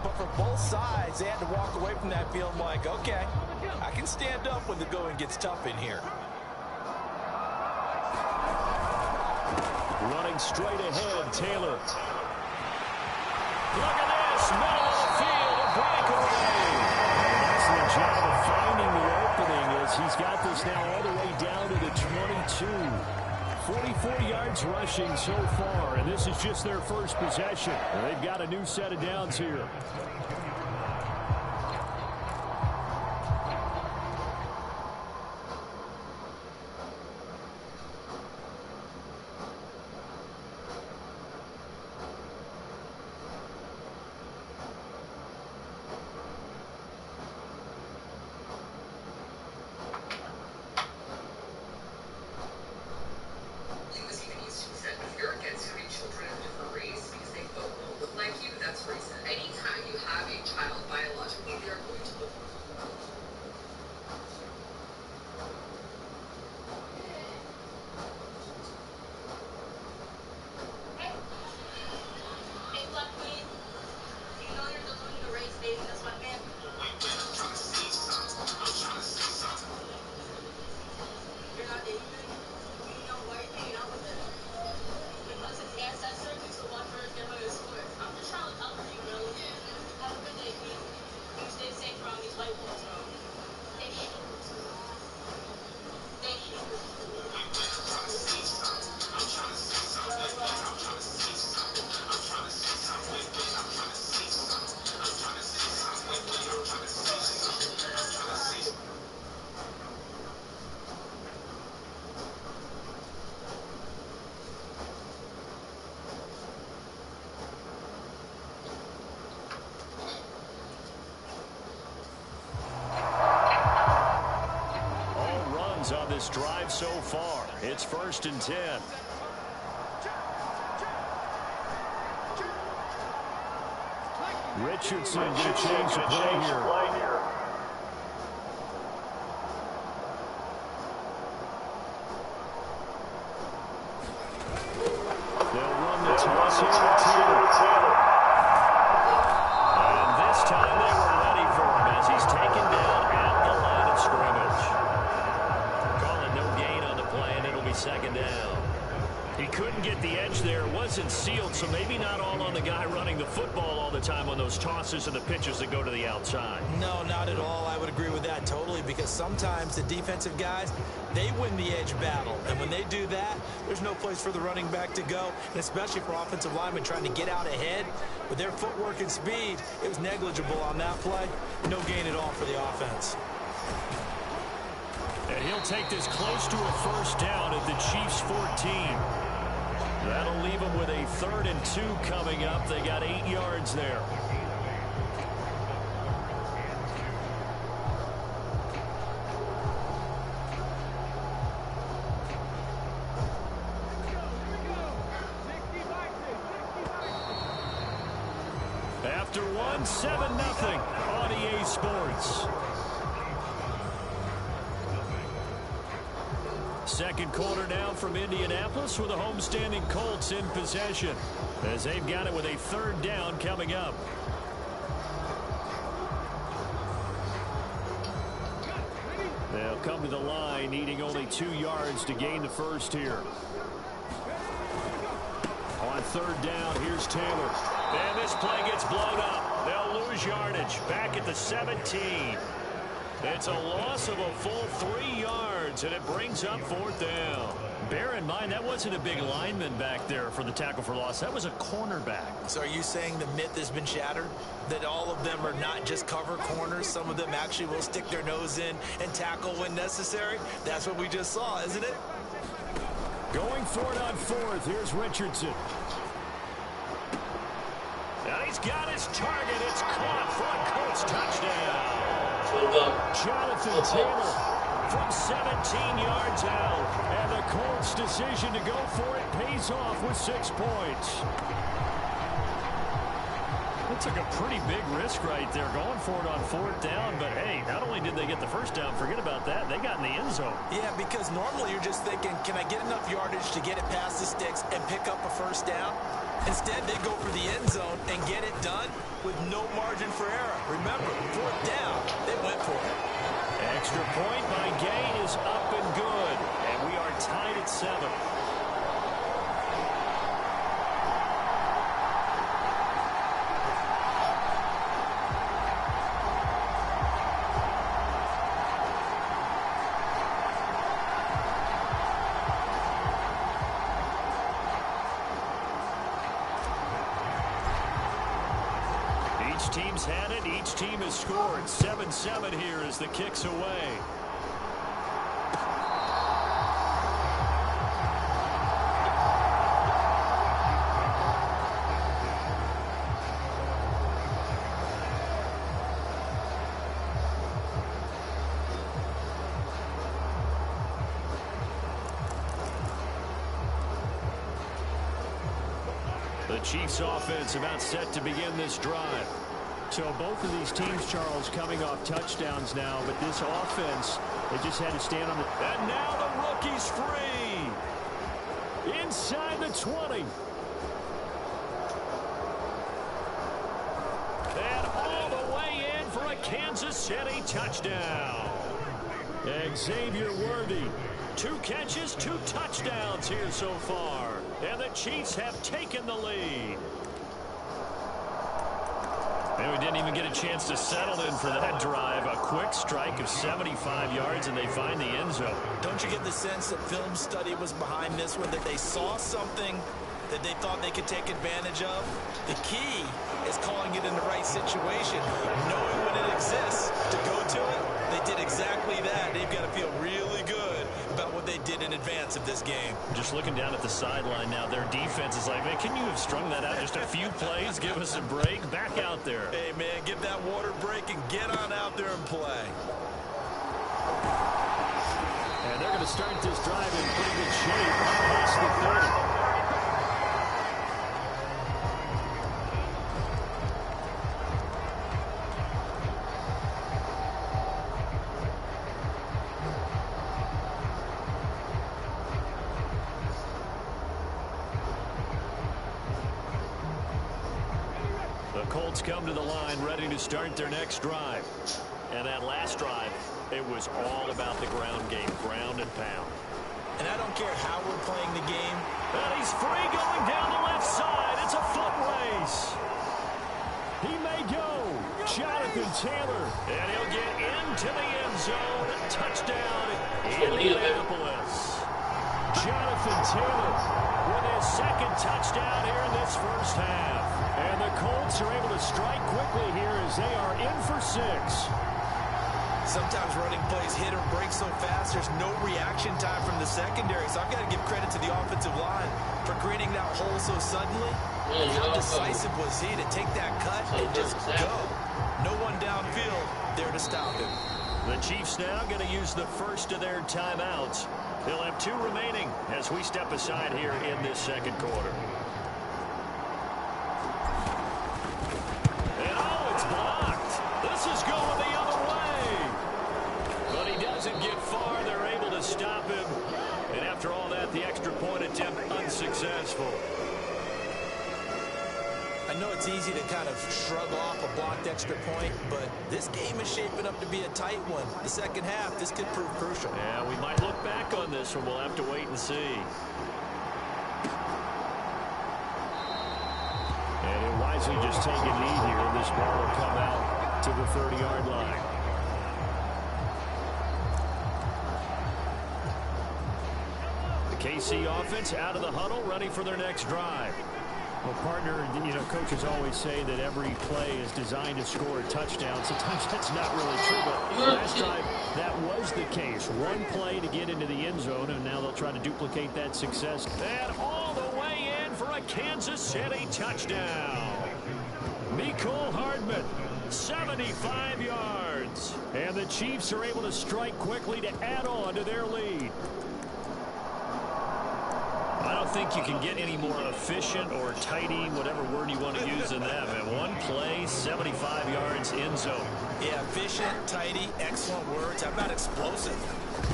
but for both sides, they had to walk away from that feeling like, okay, I can stand up when the going gets tough in here. Running straight ahead, Taylor. Look at this, middle of the field, a breakaway. That's the job of finding the opening as he's got this now all the way down to the 22. 44 yards rushing so far, and this is just their first possession. And they've got a new set of downs here. You're against having children of different race because they both look like you, that's racist. Anytime you have downs on this drive so far. It's 1st and 10. Richardson going to change the play here. They'll run the toss here to Taylor. And this time they were ready for him as he's taken down at the line of scrimmage. Call it no gain on the play, and it'll be 2nd down. He couldn't get the edge there. It wasn't sealed, so maybe not all on the guy running the football all the time on those tosses and the pitches that go to the outside. No, not at all. I would agree with that totally, because sometimes the defensive guys, they win the edge battle. And when they do that, there's no place for the running back to go, and especially for offensive linemen trying to get out ahead. With their footwork and speed, it was negligible on that play. No gain at all for the offense. And he'll take this close to a 1st down at the Chiefs' 14. That'll leave them with a 3rd and 2 coming up. They got 8 yards there. After one, 7-0 on EA Sports. Second quarter now from Indianapolis with the homestanding Colts in possession as they've got it with a 3rd down coming up. They'll come to the line needing only 2 yards to gain the first here. On 3rd down, here's Taylor. And this play gets blown up. They'll lose yardage back at the 17. It's a loss of a full 3 yards, and it brings up 4th down. Bear in mind, that wasn't a big lineman back there for the tackle for loss. That was a cornerback. So are you saying the myth has been shattered? That all of them are not just cover corners? Some of them actually will stick their nose in and tackle when necessary? That's what we just saw, isn't it? Going for it on 4th. Here's Richardson. Now he's got his target. It's caught for a Colts touchdown. Jonathan Taylor from 17 yards out. And the Colts' decision to go for it pays off with 6 points. That took a pretty big risk right there, going for it on 4th down. But, hey, not only did they get the 1st down, forget about that, they got in the end zone. Yeah, because normally you're just thinking, can I get enough yardage to get it past the sticks and pick up a 1st down? Instead, they go for the end zone and get it done with no margin for error. Remember, 4th down, they went for it. Extra point by Gain is up and good. And we are tied at 7. Each team's had it. Each team has scored. 7-7 here as the kick's away. The Chiefs offense about set to begin this drive. So both of these teams, Charles, coming off touchdowns now, but this offense, they just had to stand on the... And now the rookie's free. Inside the 20. And all the way in for a Kansas City touchdown. Xavier Worthy. 2 catches, 2 touchdowns here so far. And the Chiefs have taken the lead. And we didn't even get a chance to settle in for that drive. A quick strike of 75 yards, and they find the end zone. Don't you get the sense that film study was behind this one, that they saw something that they thought they could take advantage of? The key is calling it in the right situation, knowing when it exists to go to it. They did exactly that. They've got to feel really good about what they did in advance of this game. Just looking down at the sideline now, their defense is like, man, can you have strung that out just a few plays? Give us a break. Back out there. Hey, man, give that water break and get on out there and play. And they're going to start this drive in pretty good shape past the 30. The Colts come to the line ready to start their next drive. And that last drive, it was all about the ground game, ground and pound. And I don't care how we're playing the game. And he's free going down the left side. It's a foot race. He may go. Jonathan Taylor. And he'll get into the end zone. Touchdown, Indianapolis. Jonathan Taylor with his second touchdown here in this first half. And the Colts are able to strike quickly here as they are in for 6. Sometimes running plays hit or break so fast, there's no reaction time from the secondary. So I've got to give credit to the offensive line for creating that hole so suddenly. And how decisive was he to take that cut and just go? No one downfield there to stop him. The Chiefs now going to use the first of their timeouts. They'll have 2 remaining as we step aside here in this second quarter. And oh, it's blocked. This is going the other way. But he doesn't get far. They're able to stop him. And after all that, the extra point attempt unsuccessful. I know it's easy to kind of shrug off a blocked extra point, but this game is shaping up to be a tight one. The second half, this could prove crucial. Yeah, we might look back on this one. We'll have to wait and see. And he'll wisely just take a knee here, and this ball will come out to the 30-yard line. The KC offense out of the huddle, ready for their next drive. Well, partner, you know, coaches always say that every play is designed to score a touchdown. Sometimes that's not really true, but last time that was the case. One play to get into the end zone, and now they'll try to duplicate that success. And all the way in for a Kansas City touchdown. Mecole Hardman, 75 yards. And the Chiefs are able to strike quickly to add on to their lead. I don't think you can get any more efficient or tidy, whatever word you want to use in that, man. One play, 75 yards, end zone. Yeah, efficient, tidy, excellent words. How about explosive?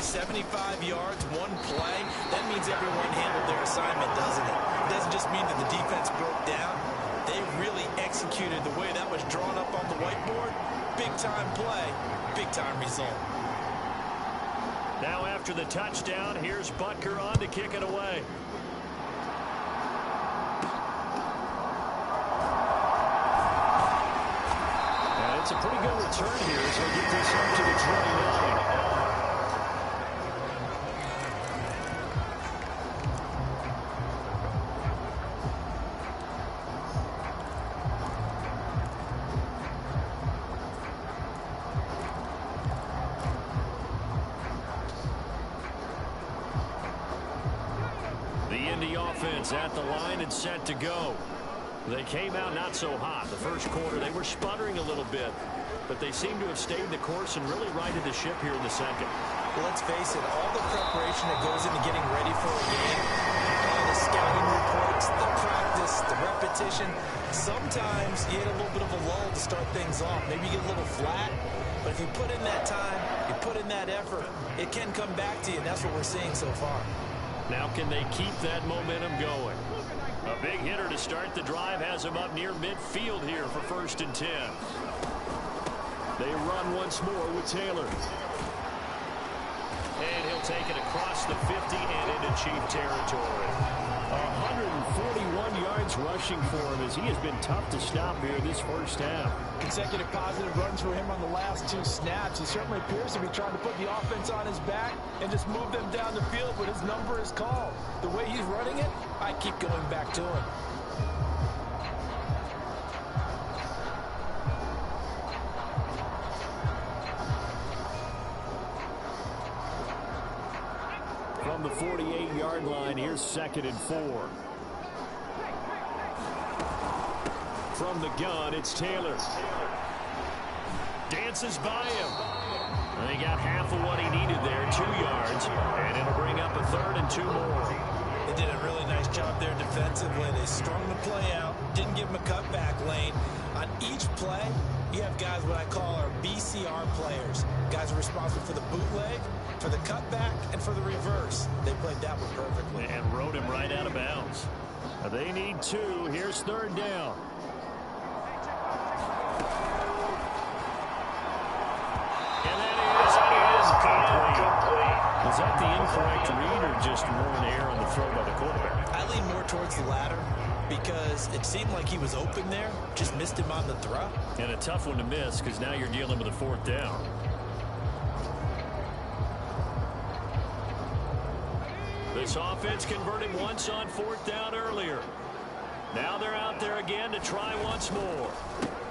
75 yards, one play. That means everyone handled their assignment, doesn't it? It doesn't just mean that the defense broke down. They really executed the way that was drawn up on the whiteboard. Big-time play, big-time result. Now after the touchdown, here's Butker on to kick it away. It's a pretty good return here as they get this up to the 29. The Indy offense at the line and set to go. They came out not so hot. The first quarter, they were sputtering a little bit, but they seem to have stayed the course and really righted the ship here in the second. Well, let's face it, all the preparation that goes into getting ready for a game, all the scouting reports, the practice, the repetition, sometimes you hit a little bit of a lull to start things off. Maybe you get a little flat, but if you put in that time, you put in that effort, it can come back to you, and that's what we're seeing so far. Now can they keep that momentum going? A big hitter to start the drive has him up near midfield here for 1st and 10. They run once more with Taylor. And he'll take it across the 50 and into Chief territory. 141 yards rushing for him as he has been tough to stop here this first half. Consecutive positive runs for him on the last 2 snaps. He certainly appears to be trying to put the offense on his back and just move them down the field, but his number is called. The way he's running it, I keep going back to him. From the 48-yard line, here's 2nd and 4. From the gun, it's Taylor. Dances by him. Well, he got half of what he needed there, 2 yards, and it'll bring up a 3rd and 2 more. They did a really nice job there defensively. They strung the play out, didn't give him a cutback lane. On each play, you have guys what I call our BCR players. Guys are responsible for the bootleg, for the cutback, and for the reverse. They played that one perfectly. And rode him right out of bounds. They need 2. Here's 3rd down. And that is complete. Was that the incorrect read or just more in air on the throw by the quarterback? I lean more towards the latter because it seemed like he was open there, just missed him on the throw. And a tough one to miss because now you're dealing with a 4th down. This offense converted once on 4th down earlier. Now they're out there again to try once more.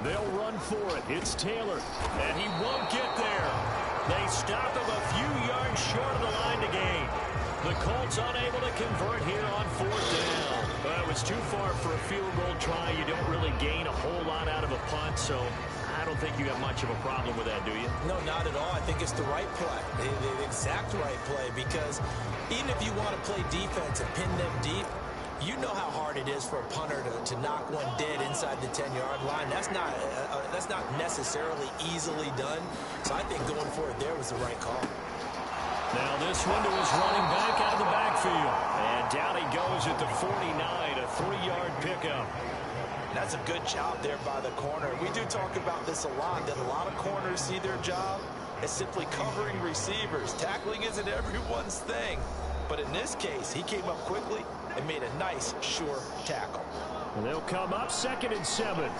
They'll run for it. It's Taylor, and he won't get there. They stop him a few yards short of the line to gain. The Colts unable to convert here on 4th down. Well, it was too far for a field goal try. You don't really gain a whole lot out of a punt, so I don't think you have much of a problem with that, do you? No, not at all. I think it's the right play, the exact right play, because even if you want to play defense and pin them deep, you know how hard it is for a punter to knock one dead inside the 10-yard line. That's not necessarily easily done. So I think going for it there was the right call. Now this one to his running back out of the backfield. And down he goes at the 49, a 3-yard pickup. That's a good job there by the corner. We do talk about this a lot, that a lot of corners see their job as simply covering receivers. Tackling isn't everyone's thing. But in this case, he came up quickly and made a nice, sure tackle. And they'll come up 2nd and 7.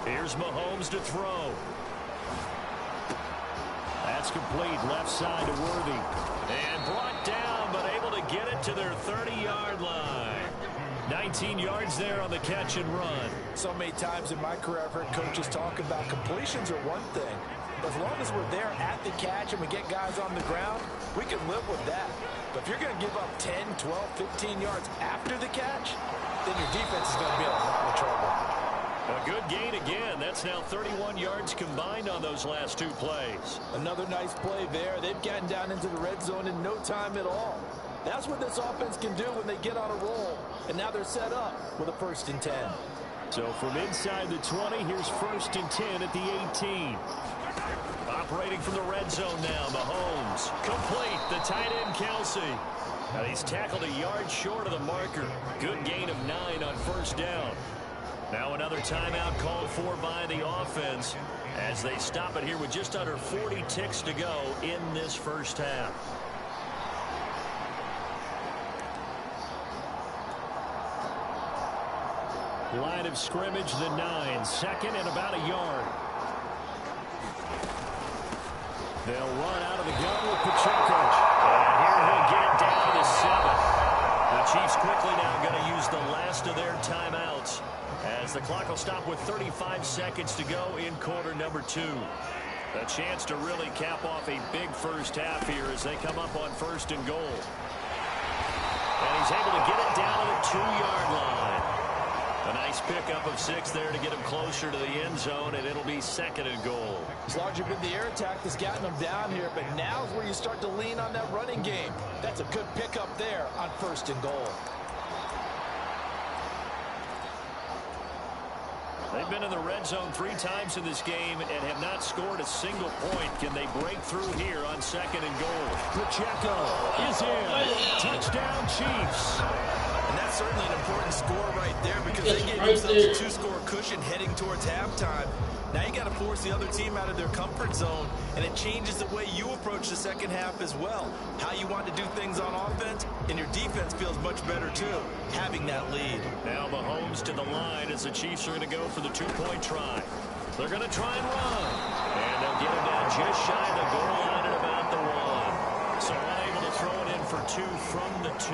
Here's Mahomes to throw. That's complete, left side to Worthy. And brought down, but able to get it to their 30-yard line. 19 yards there on the catch and run. So many times in my career, I've heard coaches talk about completions are one thing. But as long as we're there at the catch and we get guys on the ground, we can live with that. But if you're going to give up 10, 12, 15 yards after the catch, then your defense is going to be in a lot of trouble. A good gain again. That's now 31 yards combined on those last 2 plays. Another nice play there. They've gotten down into the red zone in no time at all. That's what this offense can do when they get on a roll. And now they're set up with a 1st and 10. So from inside the 20, here's 1st and 10 at the 18. Operating from the red zone now, Mahomes. Complete, the tight end Kelsey. Now he's tackled a yard short of the marker. Good gain of 9 on 1st down. Now another timeout called for by the offense as they stop it here with just under 40 ticks to go in this 1st half. Line of scrimmage, the 9, 2nd and about a yard. They'll run out of the gun with Pacheco. And here he'll get it down to 7. The Chiefs quickly now going to use the last of their timeouts as the clock will stop with 35 seconds to go in quarter number 2. A chance to really cap off a big 1st half here as they come up on 1st and goal. And he's able to get it down to the 2-yard line. A nice pickup of 6 there to get him closer to the end zone, and it'll be 2nd and goal. It's largely been the air attack that's gotten them down here, but now's where you start to lean on that running game. That's a good pickup there on 1st and goal. They've been in the red zone 3 times in this game and have not scored a single point. Can they break through here on 2nd and goal? Pacheco is in. Touchdown, Chiefs. And that's certainly an important score right there because they gave themselves a 2-score cushion heading towards halftime. Now you got to force the other team out of their comfort zone, and it changes the way you approach the 2nd half as well. How you want to do things on offense, and your defense feels much better too, having that lead. Now Mahomes to the line as the Chiefs are going to go for the 2-point try. They're going to try and run, and they'll get him down just shy of the goal line at about the 1. So unable to throw it in for 2 from the 2.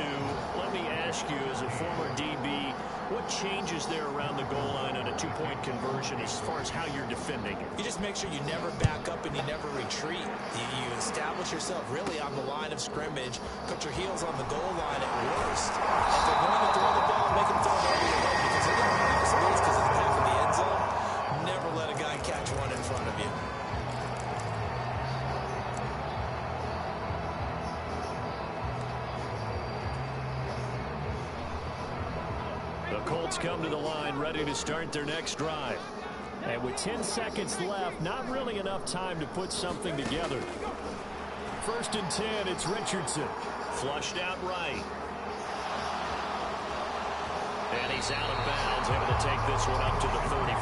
Let me ask you, as a former DB, what changes there around the goal line on a 2-point conversion as far as how you're defending it? You just make sure you never back up and you never retreat. You establish yourself really on the line of scrimmage, put your heels on the goal line at worst. If they're going to The Colts come to the line ready to start their next drive. And with 10 seconds left, not really enough time to put something together. 1st and 10, it's Richardson. Flushed out right. And he's out of bounds, able to take this one up to the 35.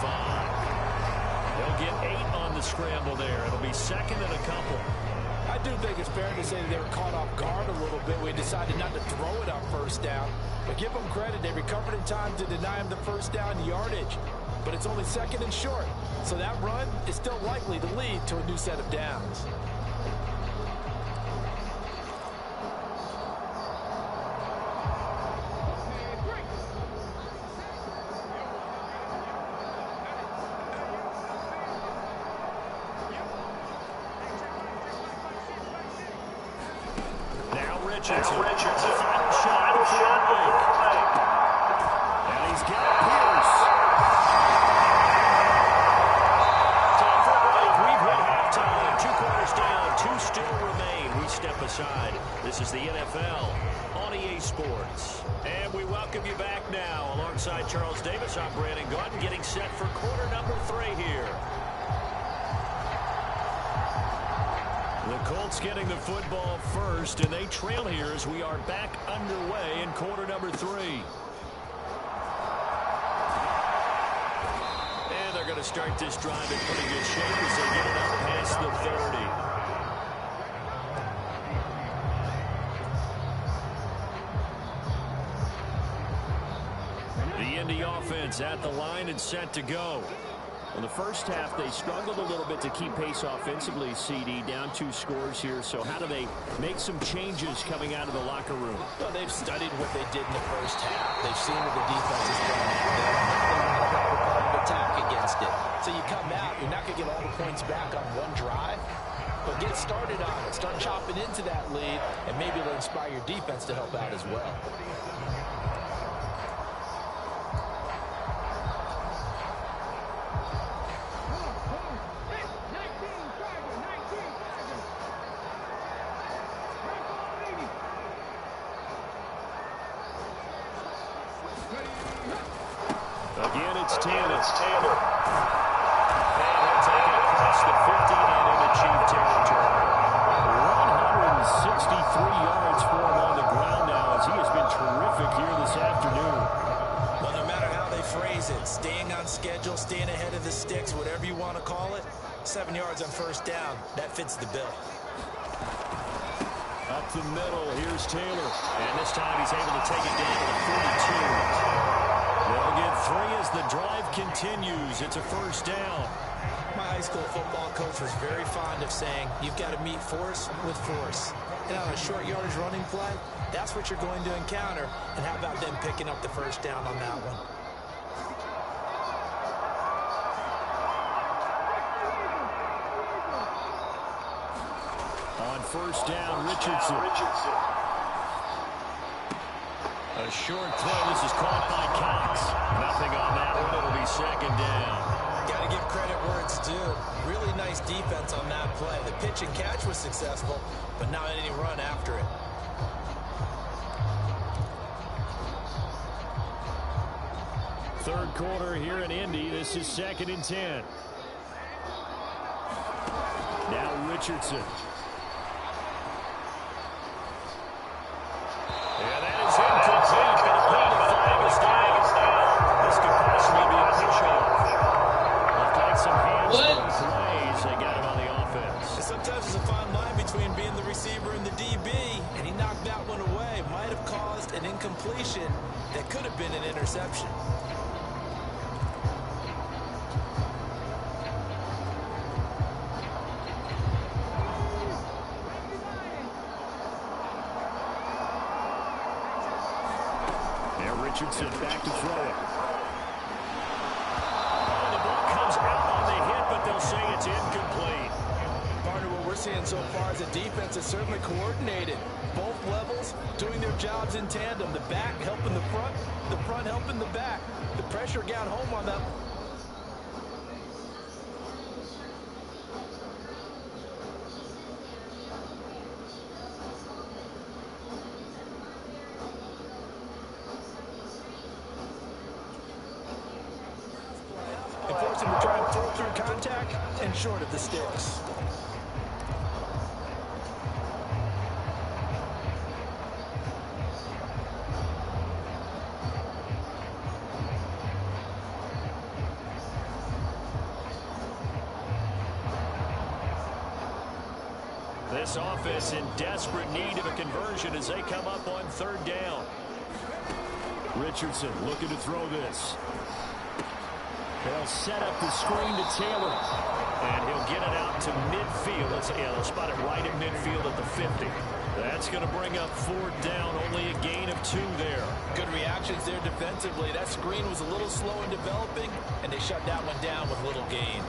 They'll get 8 on the scramble there. It'll be 2nd and a couple. I do think it's fair to say that they were caught off guard a little bit. We decided not to throw it on 1st down. But give them credit. They recovered in time to deny him the 1st down yardage. But it's only 2nd and short. So that run is still likely to lead to a new set of downs. Richardson. Final shot before break. And he's got Pierce. Time for a break. We've hit halftime. 2 quarters down. 2 still remain. We step aside. This is the NFL on EA Sports. And we welcome you back now. Alongside Charles Davis, I'm Brandon Gordon, getting set for quarter number 3 here. The Colts getting the football first, and they trail here as we are back underway in quarter number 3. And they're going to start this drive in pretty good shape as they get it up past the 30. The Indy offense at the line and set to go. In the first half, they struggled a little bit to keep pace offensively, CD, down 2 scores here. So how do they make some changes coming out of the locker room? Well, they've studied what they did in the first half. They've seen what the defense has done. They're prepared to attack against it. So you come out, you're not going to get all the points back on one drive, but get started on it. Start chopping into that lead, and maybe it'll inspire your defense to help out as well. Again, it's Taylor. And he'll take it across the 50 and into Chief territory. 163 yards for him on the ground now as he has been terrific here this afternoon. Well, no matter how they phrase it, staying on schedule, staying ahead of the sticks, whatever you want to call it, 7 yards on 1st down, that fits the bill. Up the middle, here's Taylor. And this time he's able to take it down to the 42. They'll get 3 as the drive continues. It's a 1st down. My high school football coach was very fond of saying, you've got to meet force with force. And on a short yardage running play, that's what you're going to encounter. And how about them picking up the 1st down on that one? On 1st down, Richardson. A short throw. This is caught by Cox. Nothing on that one. It'll be 2nd down. Got to give credit where it's due. Really nice defense on that play. The pitch and catch was successful, but not any run after it. Third quarter here in Indy. This is 2nd and 10. Now Richardson. Yeah, that is incomplete. But a play to 5 is down. This could possibly be a push-off. Looked like some hands-on plays. They got him on the offense. Sometimes there's a fine line between being the receiver and the DB, and he knocked that one away. Might have caused an incompletion that could have been an interception. Richardson back to throw it. Oh, the ball comes out on the hit, but they'll say it's incomplete. Partner, what we're seeing so far is the defense is certainly coordinated. Both levels doing their jobs in tandem. The back helping the front helping the back. The pressure got home on that. throw through contact and short of the sticks. This offense in desperate need of a conversion as they come up on third down. Richardson looking to throw this. They'll set up the screen to Taylor. And he'll get it out to midfield. They'll spot it right at midfield at the 50. That's going to bring up fourth down. Only a gain of 2 there. Good reactions there defensively. That screen was a little slow in developing, and they shut that one down with little gain.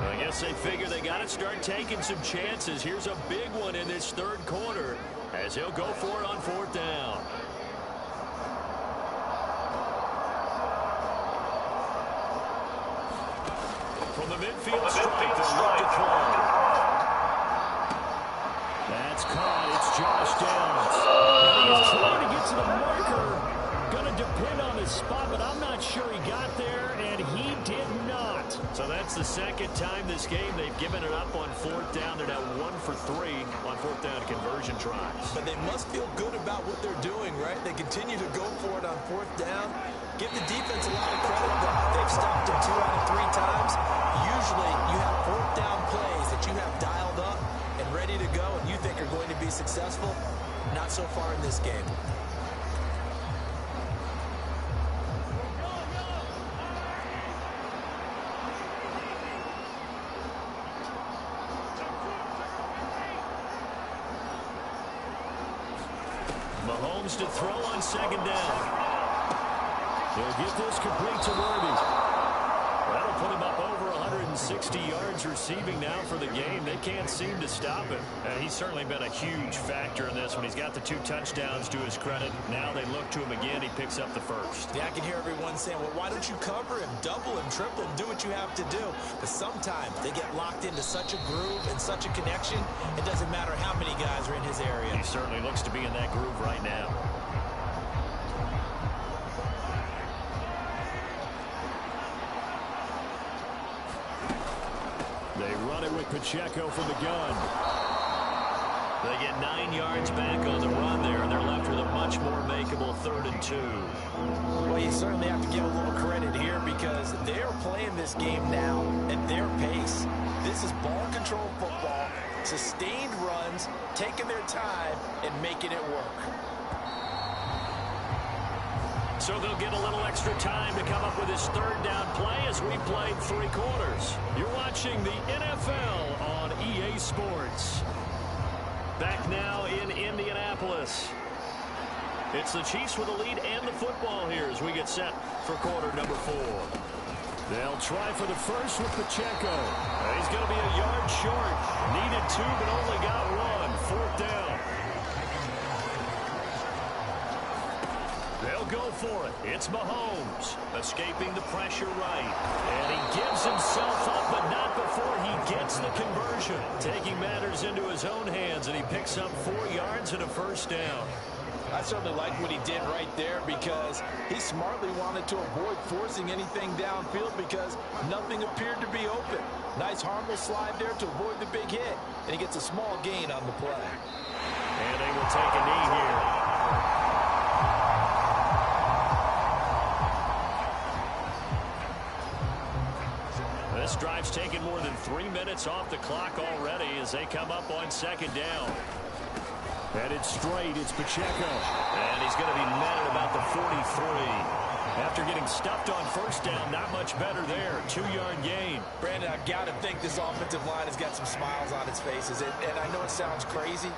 I guess they figure they got to start taking some chances. Here's a big one in this third quarter as he'll go for it on fourth down. From the midfield strike, they'll look to throw. That's caught. It's Josh Downs. He's trying to get to the marker. Going to depend on his spot, but I'm not sure he got there, and he did not. So that's the second time this game they've given it up on fourth down. They're now 1 for 3 on fourth down conversion tries. But they must feel good about what they're doing, right? They continue to go for it on fourth down. Give the defense a lot of credit, though. They've stopped it 2 out of 3 times. Usually you have fourth down plays that you have dialed up and ready to go and you think are going to be successful. Not so far in this game. Mahomes to throw on second down. He'll get this complete to Worthy. That'll put him up over 160 yards receiving now for the game. They can't seem to stop him. He's certainly been a huge factor in this one. He's got the 2 touchdowns to his credit. Now they look to him again. He picks up the first. Yeah, I can hear everyone saying, well, why don't you cover him, double him, triple him, do what you have to do. But sometimes they get locked into such a groove and such a connection, it doesn't matter how many guys are in his area. He certainly looks to be in that groove right now. They run it with Pacheco from the gun. They get 9 yards back on the run there, and they're left with a much more makeable 3rd and 2. Well, you certainly have to give a little credit here because they're playing this game now at their pace. This is ball control football, sustained runs, taking their time, and making it work. So they'll get a little extra time to come up with his third down play as we played 3 quarters. You're watching the NFL on EA Sports. Back now in Indianapolis. It's the Chiefs with the lead and the football here as we get set for quarter number 4. They'll try for the first with Pacheco. He's going to be a yard short. Needed 2 but only got 1. 4th down. They'll go for it. It's Mahomes escaping the pressure right. And he gives himself up, but not before he gets the conversion. Taking matters into his own hands, and he picks up 4 yards and a first down. I certainly like what he did right there because he smartly wanted to avoid forcing anything downfield because nothing appeared to be open. Nice harmless slide there to avoid the big hit, and he gets a small gain on the play. And they will take a knee here. This drive's taken more than 3 minutes off the clock already as they come up on second down. Headed straight, it's Pacheco. And he's going to be met at about the 43. After getting stuffed on first down, not much better there. 2-yard gain. Brandon, I've got to think this offensive line has got some smiles on its faces. And I know it sounds crazy,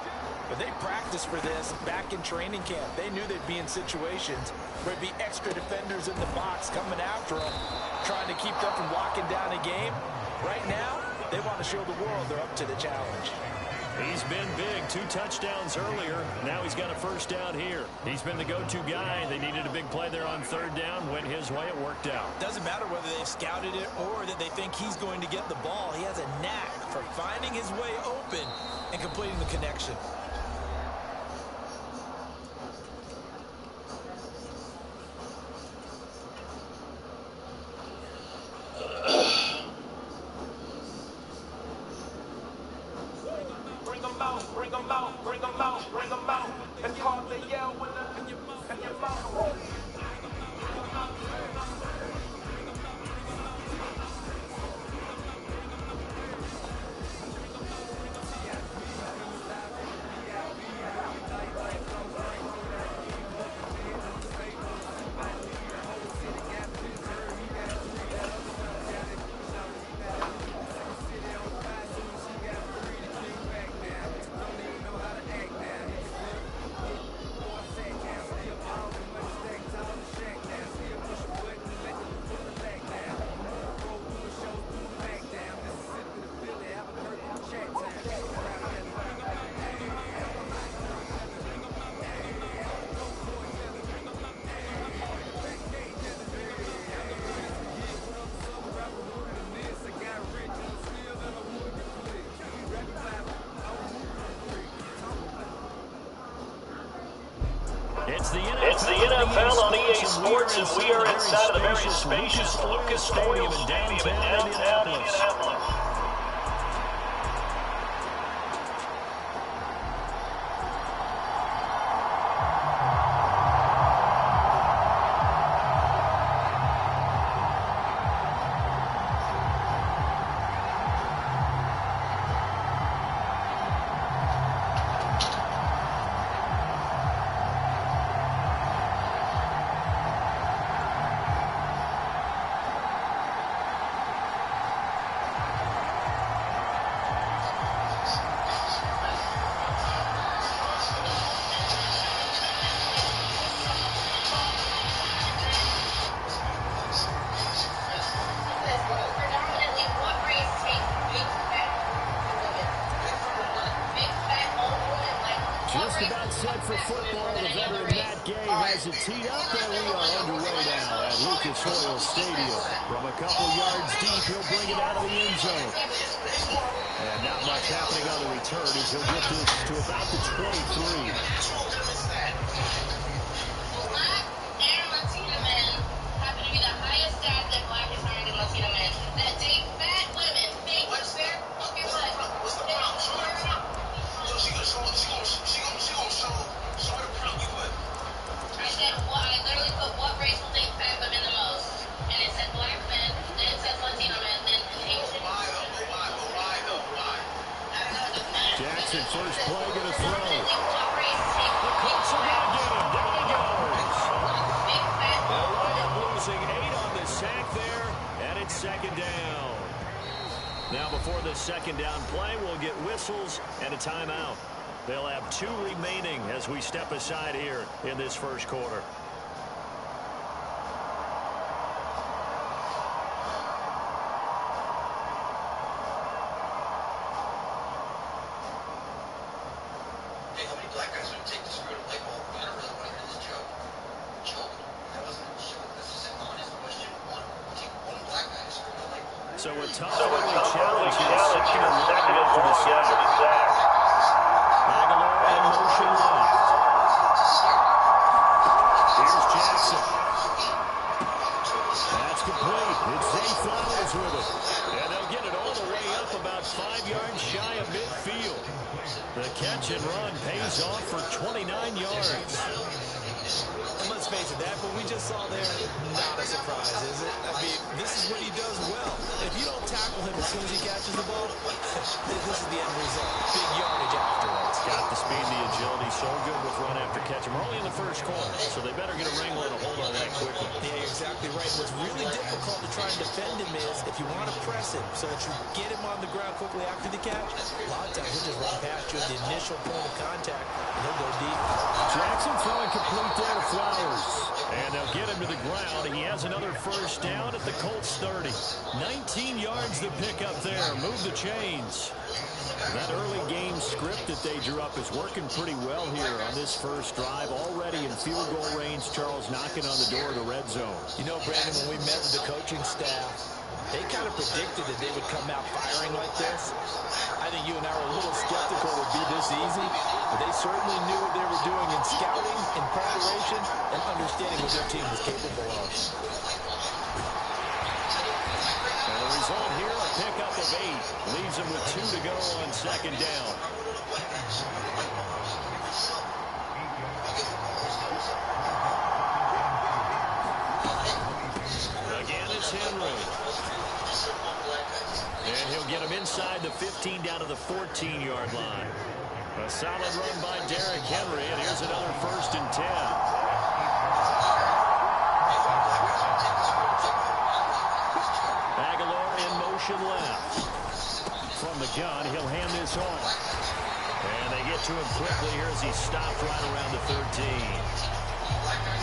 but they practiced for this back in training camp. They knew they'd be in situations where there'd be extra defenders in the box coming after them, trying to keep them from locking down a game. Right now, they want to show the world they're up to the challenge. He's been big. 2 touchdowns earlier. Now he's got a first down here. He's been the go-to guy. They needed a big play there on third down. Went his way. It worked out. Doesn't matter whether they've scouted it or that they think he's going to get the ball. He has a knack for finding his way open and completing the connection. Bring them out and cause they yell with them in your mouth. It's the NFL on EA Sports, and we are inside of the very spacious Lucas Oil Stadium in downtown Indianapolis. Just about set for football. The veteran Matt Gay has it teed up, and we are underway now at Lucas Oil Stadium. From a couple yards deep, he'll bring it out of the end zone. And not much happening on the return as he'll get this to about the 23. Black and Latina men happen to be the highest stats that Black, Hispanic, and Latina men that date fat women. Big, what's fair? Okay, what? What's the problem? Show me the problem. She gonna show the problem you put. I said, well, I literally put what race will date fat women the most. And it said Black men, then it says Latino men, then Asian. Why? Jackson, first play, gonna throw. The Colts are gonna get him. Down he goes. They'll wind up losing 8 on the sack there, and it's second down. Now, before this second down play, we'll get whistles and a timeout. They'll have 2 remaining as we step aside here in this first quarter. Hey, how many black guys would take to screw the light bulb? I don't really want to hear this joke. Joke? That wasn't a joke. That's just an honest question. Take one black guy to screw the light bulb. So a tough challenge here. Second and long after the sack. Aguilar in motion left. Here's Jackson. That's complete. It's Zay Flowers with it. And they'll get it all the way up about 5 yards shy of midfield. The catch and run pays off for 29 yards. And let's face it, that what we just saw there, not a surprise, is it? I mean, this is what he does well. If you don't tackle him as soon as he catches the ball, this is the end result. Big yardage afterwards. Got the speed, the agility, so good with run after catch. We're only in the first quarter, so they better get a wrangle and a hold on that quickly. Yeah, you're exactly right. What's really difficult to try and defend him is if you want to press him so that you get him on the ground quickly after the catch, a lot of times he'll just run past you at the initial point of contact, and he'll go deep. Jackson throwing complete there to Flowers. And they'll get him to the ground. He has another first down at the Colts 30. 19 yards to pick up there. Move the chains. That early game script that they drew up is working pretty well here on this first drive. Already in field goal range, Charles knocking on the door of the red zone. You know, Brandon, when we met with the coaching staff, they kind of predicted that they would come out firing like this. I think you and I were a little skeptical it would be this easy, but they certainly knew what they were doing in scouting, in preparation, and understanding what their team was capable of. And the result here, a pickup of 8. Leaves them with 2 to go on second down. inside the 15 down to the 14-yard line. A solid run by Derrick Henry, and here's another 1st and 10. Aguilar in motion left. From the gun, he'll hand this off. And they get to him quickly here as he stopped right around the 13.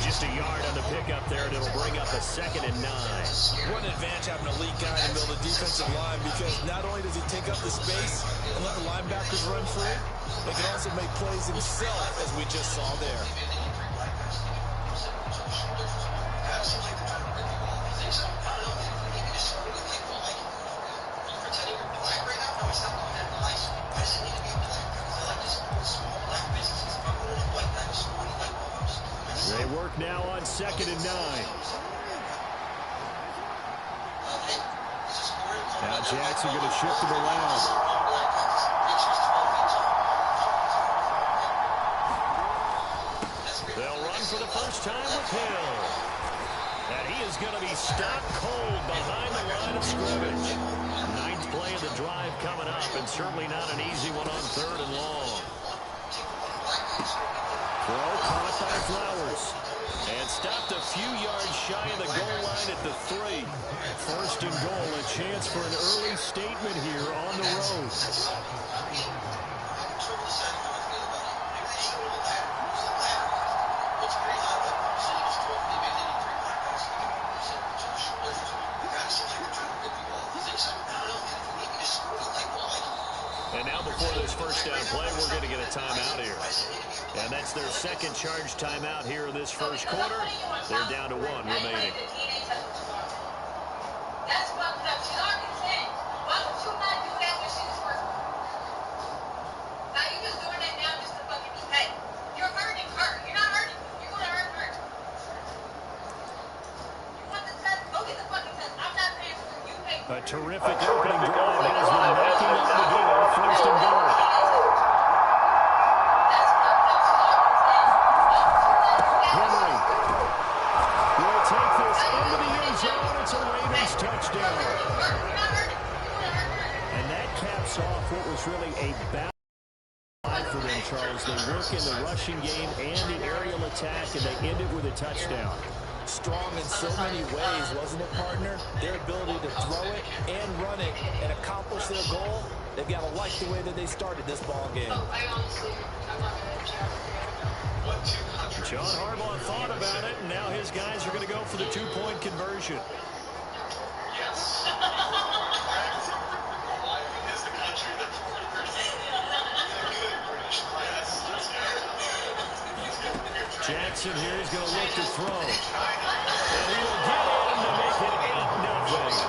Just a yard on the pickup there, and it'll bring up a 2nd and 9. What an advantage having an elite guy in the middle of the defensive line, because not only does he take up the space and let the linebackers run free, but he can also make plays himself, as we just saw there. They work now on 2nd and 9. Now Jackson going to shift him around. They'll run for the first time with Hill. And he is going to be stopped cold behind the line of scrimmage. 9th play of the drive coming up, and certainly not an easy one on 3rd and long. Throw caught by Flowers. And stopped a few yards shy of the goal line at the 3. 1st and goal, a chance for an early statement here on the road. And now before this first down play, we're going to get a timeout here. And that's their 2nd charge timeout here in this first quarter. They're down to 1 remaining. That's fucked up. She's already 10. Why would you not do that when she was first? Now you're just doing that now just to fucking be paid. You're hurting her. You're not hurting. You're going to hurt her. You want the test? Go get the fucking test. I'm not paying for it. You pay for it. A terrific opening drive has been knocking on the door. 1st and goal. Henry will take this into the end zone. It's a Ravens touchdown. And that caps off what was really a battle for them, Charles. They work in the rushing game and the aerial attack, and they end it with a touchdown. Strong in so many ways, wasn't it, partner? Their ability to throw it and run it and accomplish their goal, they've got to like the way that they started this ball game. John Harbaugh thought about it, and now his guys are going to go for the 2-point conversion. Yes. Is the country that good British class. Jackson here is going to look to throw. And he will get in to make it 8-0.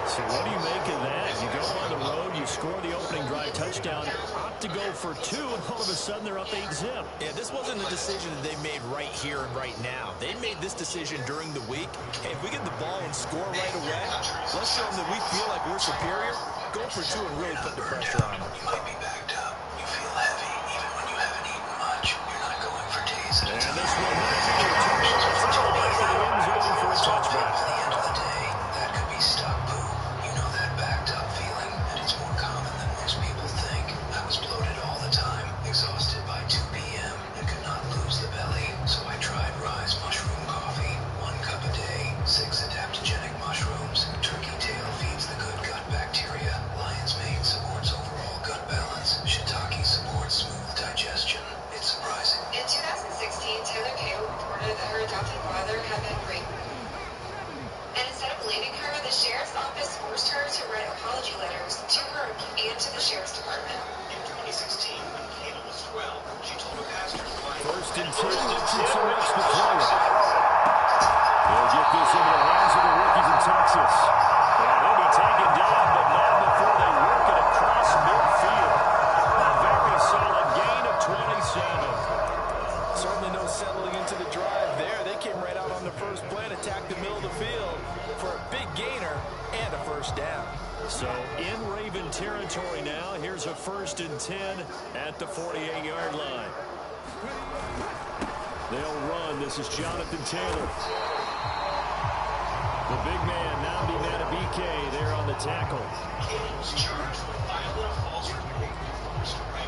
So what do you make of that? You go on the road, you score the opening drive touchdown, opt to go for 2, and all of a sudden they're up 8-zip. Yeah, this wasn't a decision that they made right here and right now. They made this decision during the week. Hey, if we get the ball and score right away, let's show them that we feel like we're superior. Go for 2 and really put the pressure on them. You might be backed up. You feel heavy even when you haven't eaten much. You're not going for days at a time. And this will not be a turnover. It's all back to the end zone for a touchback. At the end of the day, that could be stuck poop. You know that backed up feeling, and it's more common than most people think. I was bloated all the time, exhausted by 2 p.m. and could not lose the belly, so I tried Rise Mushroom Coffee. 1 cup a day, 6 adaptogenic mushrooms. Turkey tail feeds the good gut bacteria. Lion's mane supports overall gut balance. Shiitake supports smooth digestion. It's surprising. In 2016, Taylor Cato reported that her adopted father had been raped. And instead of believing her, the sheriff's office forced her to write apology letters to her and to the sheriff's department. In 2016, when Kayla was 12, she told her pastor's wife. 1st and 10, Richardson makes the play. They'll get this into the hands of the rookie from Texas. And they'll be taken down, but not before they work it across midfield. A very solid gain of 27. Certainly no settling into the drive there. They came right out on the first play and attacked the middle of the field for a big gainer and a 1st down. So in Raven territory now, here's a 1st and 10 at the 48-yard line. They'll run. This is Jonathan Taylor. The big man, Nnamdi Madubuike, there on the tackle. Cade was charged with violent false report.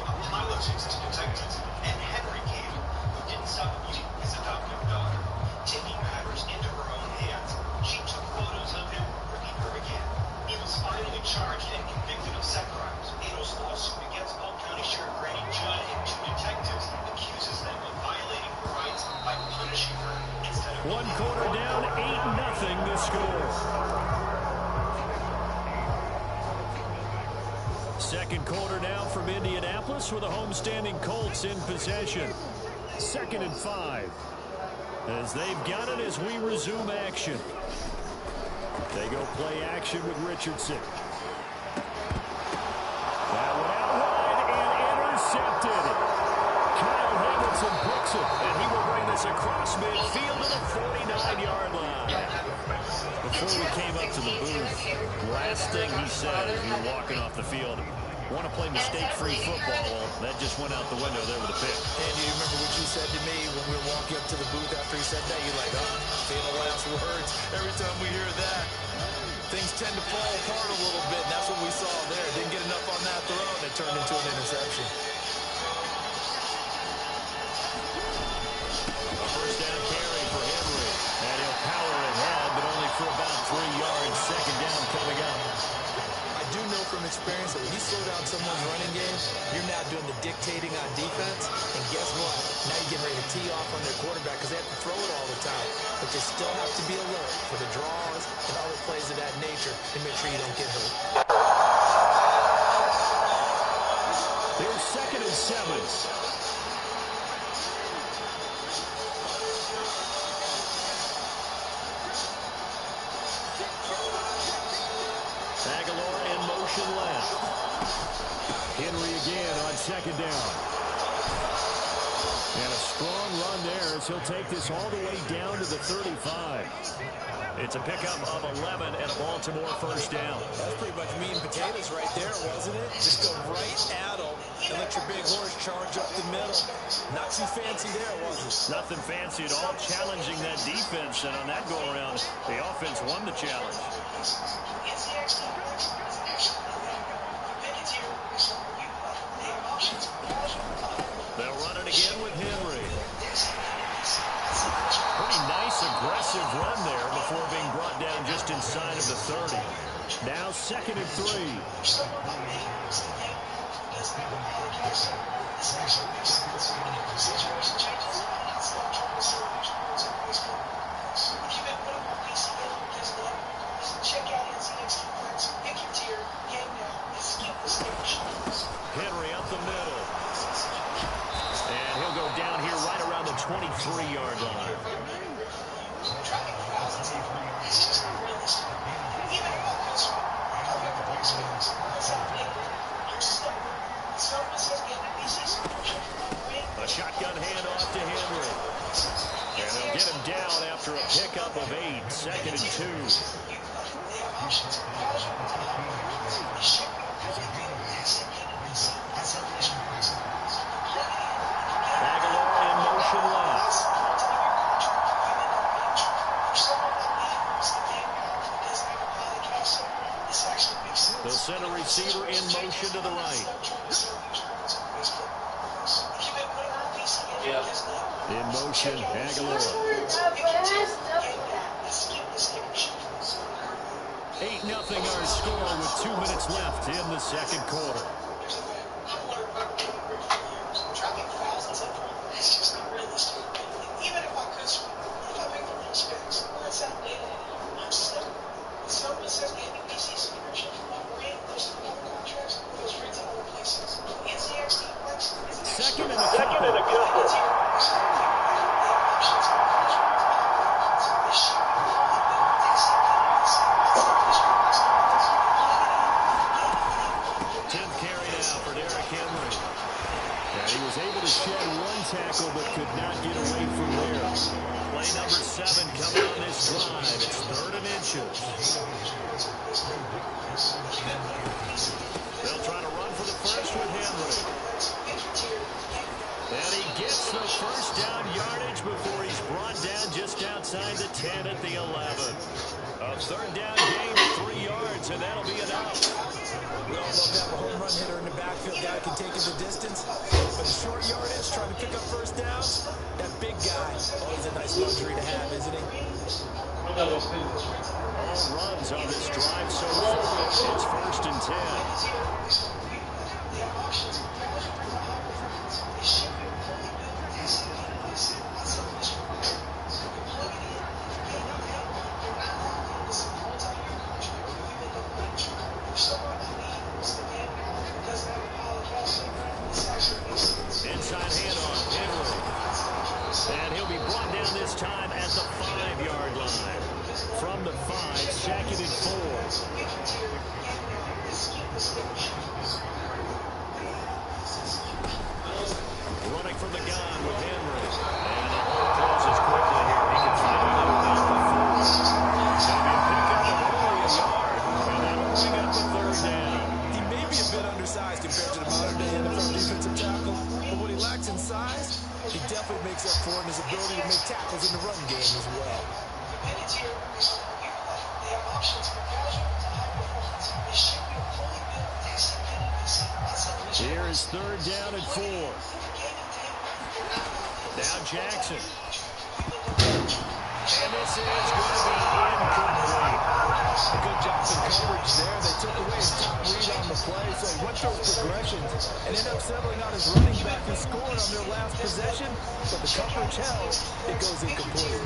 Apologized to detectives, and Henry Cade, who didn't stop abusing his adoptive daughter, taking matters into her own hands. She took photos of him, ripping her again. He was finally charged and convicted of sex crimes. Ato's lawsuit against Polk County Sheriff Grady Judd and 2 detectives accuses them of violating her rights by punishing her instead of... One quarter down, 8-0 the score. Second quarter now from Indianapolis with the homestanding Colts in possession. 2nd and 5. As they've got it as we resume action. They go play action with Richardson. That one out wide and intercepted. Kyle Hamilton picks it, and he will bring this across midfield to the 49-yard line. Before we came up to the booth, last thing he said as we were walking off the field, want to play mistake-free football. Well, that just went out the window there with a pick. And you remember what you said to me when we were walking up to the booth after he said that? You're like, oh, famous last words. Every time we hear that, things tend to fall apart a little bit, and that's what we saw there. Didn't get enough on that throw, and it turned into an interception. A first down carry for Henry. And he'll power ahead, but only for about 3 yards. Second down coming up. I do know from experience that when you slow down someone's running game, you're now doing the dictating on defense. And guess what? Now you're getting ready to tee off on their quarterback because they have to throw it all the time. But you still have to be alert for the draws and other plays of that nature and make sure you don't get hurt. Here's 2nd and 7. Aguilar in motion left. Henry again on 2nd down. And a strong run there as he'll take this all the way down to the 35. It's a pickup of 11 and a Baltimore first down. That's pretty much meat and potatoes right there, wasn't it? Just go right at them and let your big horse charge up the middle. Not too fancy there, was it? Nothing fancy at all, challenging that defense. And on that go-around, the offense won the challenge. They'll run it again with Henry. Pretty nice, aggressive run there before being brought down just inside of the 30. Now 2nd and 3. Henry up the middle. And he'll go down here right around the 23-yard line. A shotgun handoff to Henry. And they'll get him down after a pickup of 8. 2nd and 2. Aguilar in motion left. The center receiver in motion to the right. In motion, Aguilar. 8-0 our score with 2 minutes left in the second quarter. Second and a couple. Tackle, but could not get away from there. Play number 7 coming on this drive. It's 3rd and inches. They'll try to run for the first with Henry. And he gets the first down yardage before he's brought down just outside the 10 at the 11. A third down gain of 3 yards, and that'll be enough. We all love to have a home run hitter in the backfield. Guy can take it the distance. But a short yardage, trying to pick up first downs, that big guy, always a nice luxury to have, isn't he? All runs on this drive so far. It's 1st and 10. Inside handoff, Henry. And he'll be brought down this time at the 5-yard line. From the 5, 2nd and 4. Running from the gun with Henry. And the hole closes quickly here. He can find a little bit before. It's going to be a pickup of only a yard. And that'll bring up a 3rd down. He may be a bit undersized compared to the modern-day NFL defensive tackle, but what he lacks in size, he definitely makes up for in his ability to make tackles in the run game as well. Here is 3rd down and 4. Now Jackson. And this is going to be incomplete. A good job in coverage there. They took away his top read on the play, so he went through his progressions and ended up settling on his running back who scored on their last possession, but the coverage held. It goes incomplete.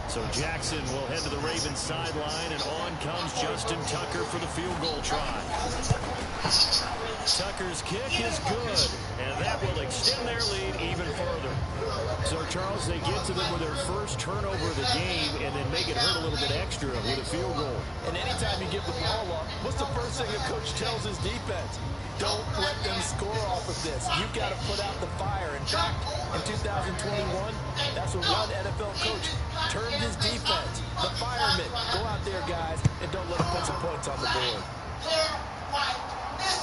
So Jackson will head to the Ravens sideline, and on comes Justin Tucker for the field goal try. Tucker's kick is good, and that will extend their lead even further. So, Charles, they get to them with their first turnover of the game and then make it hurt a little bit extra with a field goal. And anytime you give the ball up, what's the first thing a coach tells his defense? Don't let them score off of this. You've got to put out the fire. In fact, in 2021, that's what one NFL coach termed his defense. The firemen. Go out there, guys, and don't let them put some points on the board.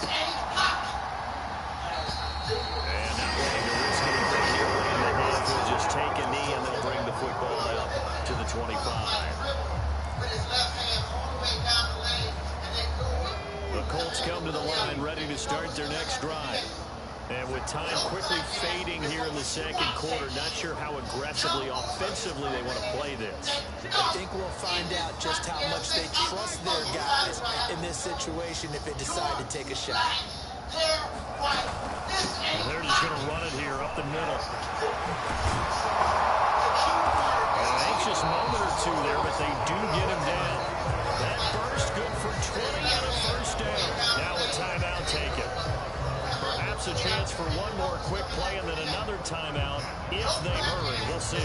And not wanting to risk it right here on the half, will just take a knee, and they'll bring the football out to the 25. The Colts come to the line ready to start their next drive. And with time quickly fading here in the second quarter, not sure how aggressively, offensively they want to play this. I think we'll find out just how much they trust their guys in this situation if they decide to take a shot. And they're just going to run it here up the middle. An anxious moment or two there, but they do get him down. That burst good for 20 and a first down. Now a timeout taken. Perhaps a chance for one more quick play and then another timeout if they hurry. We'll see.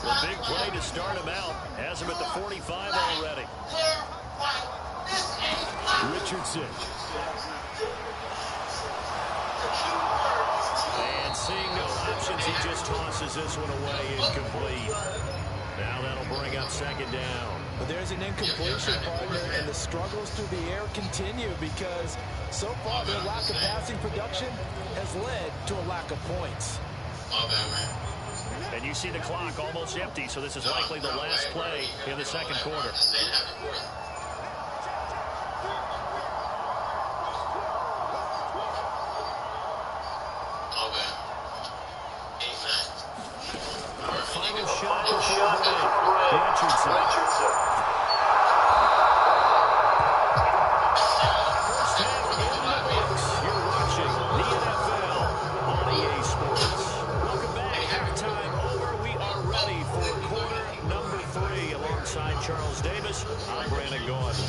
A big play to start him out. Has him at the 45 already. Richardson. And seeing no options, he just tosses this one away, incomplete. Now that'll bring up 2nd down. But there's an incompletion, partner, and the struggles through the air continue because so far their lack of passing production has led to a lack of points. And you see the clock almost empty, so this is likely the last play in the second quarter. Final shot before break. Richardson. First half in the books. You're watching the NFL on EA Sports. Welcome back. Halftime over. We are ready for quarter number 3 alongside Charles Davis. I'm Brandon Gordon.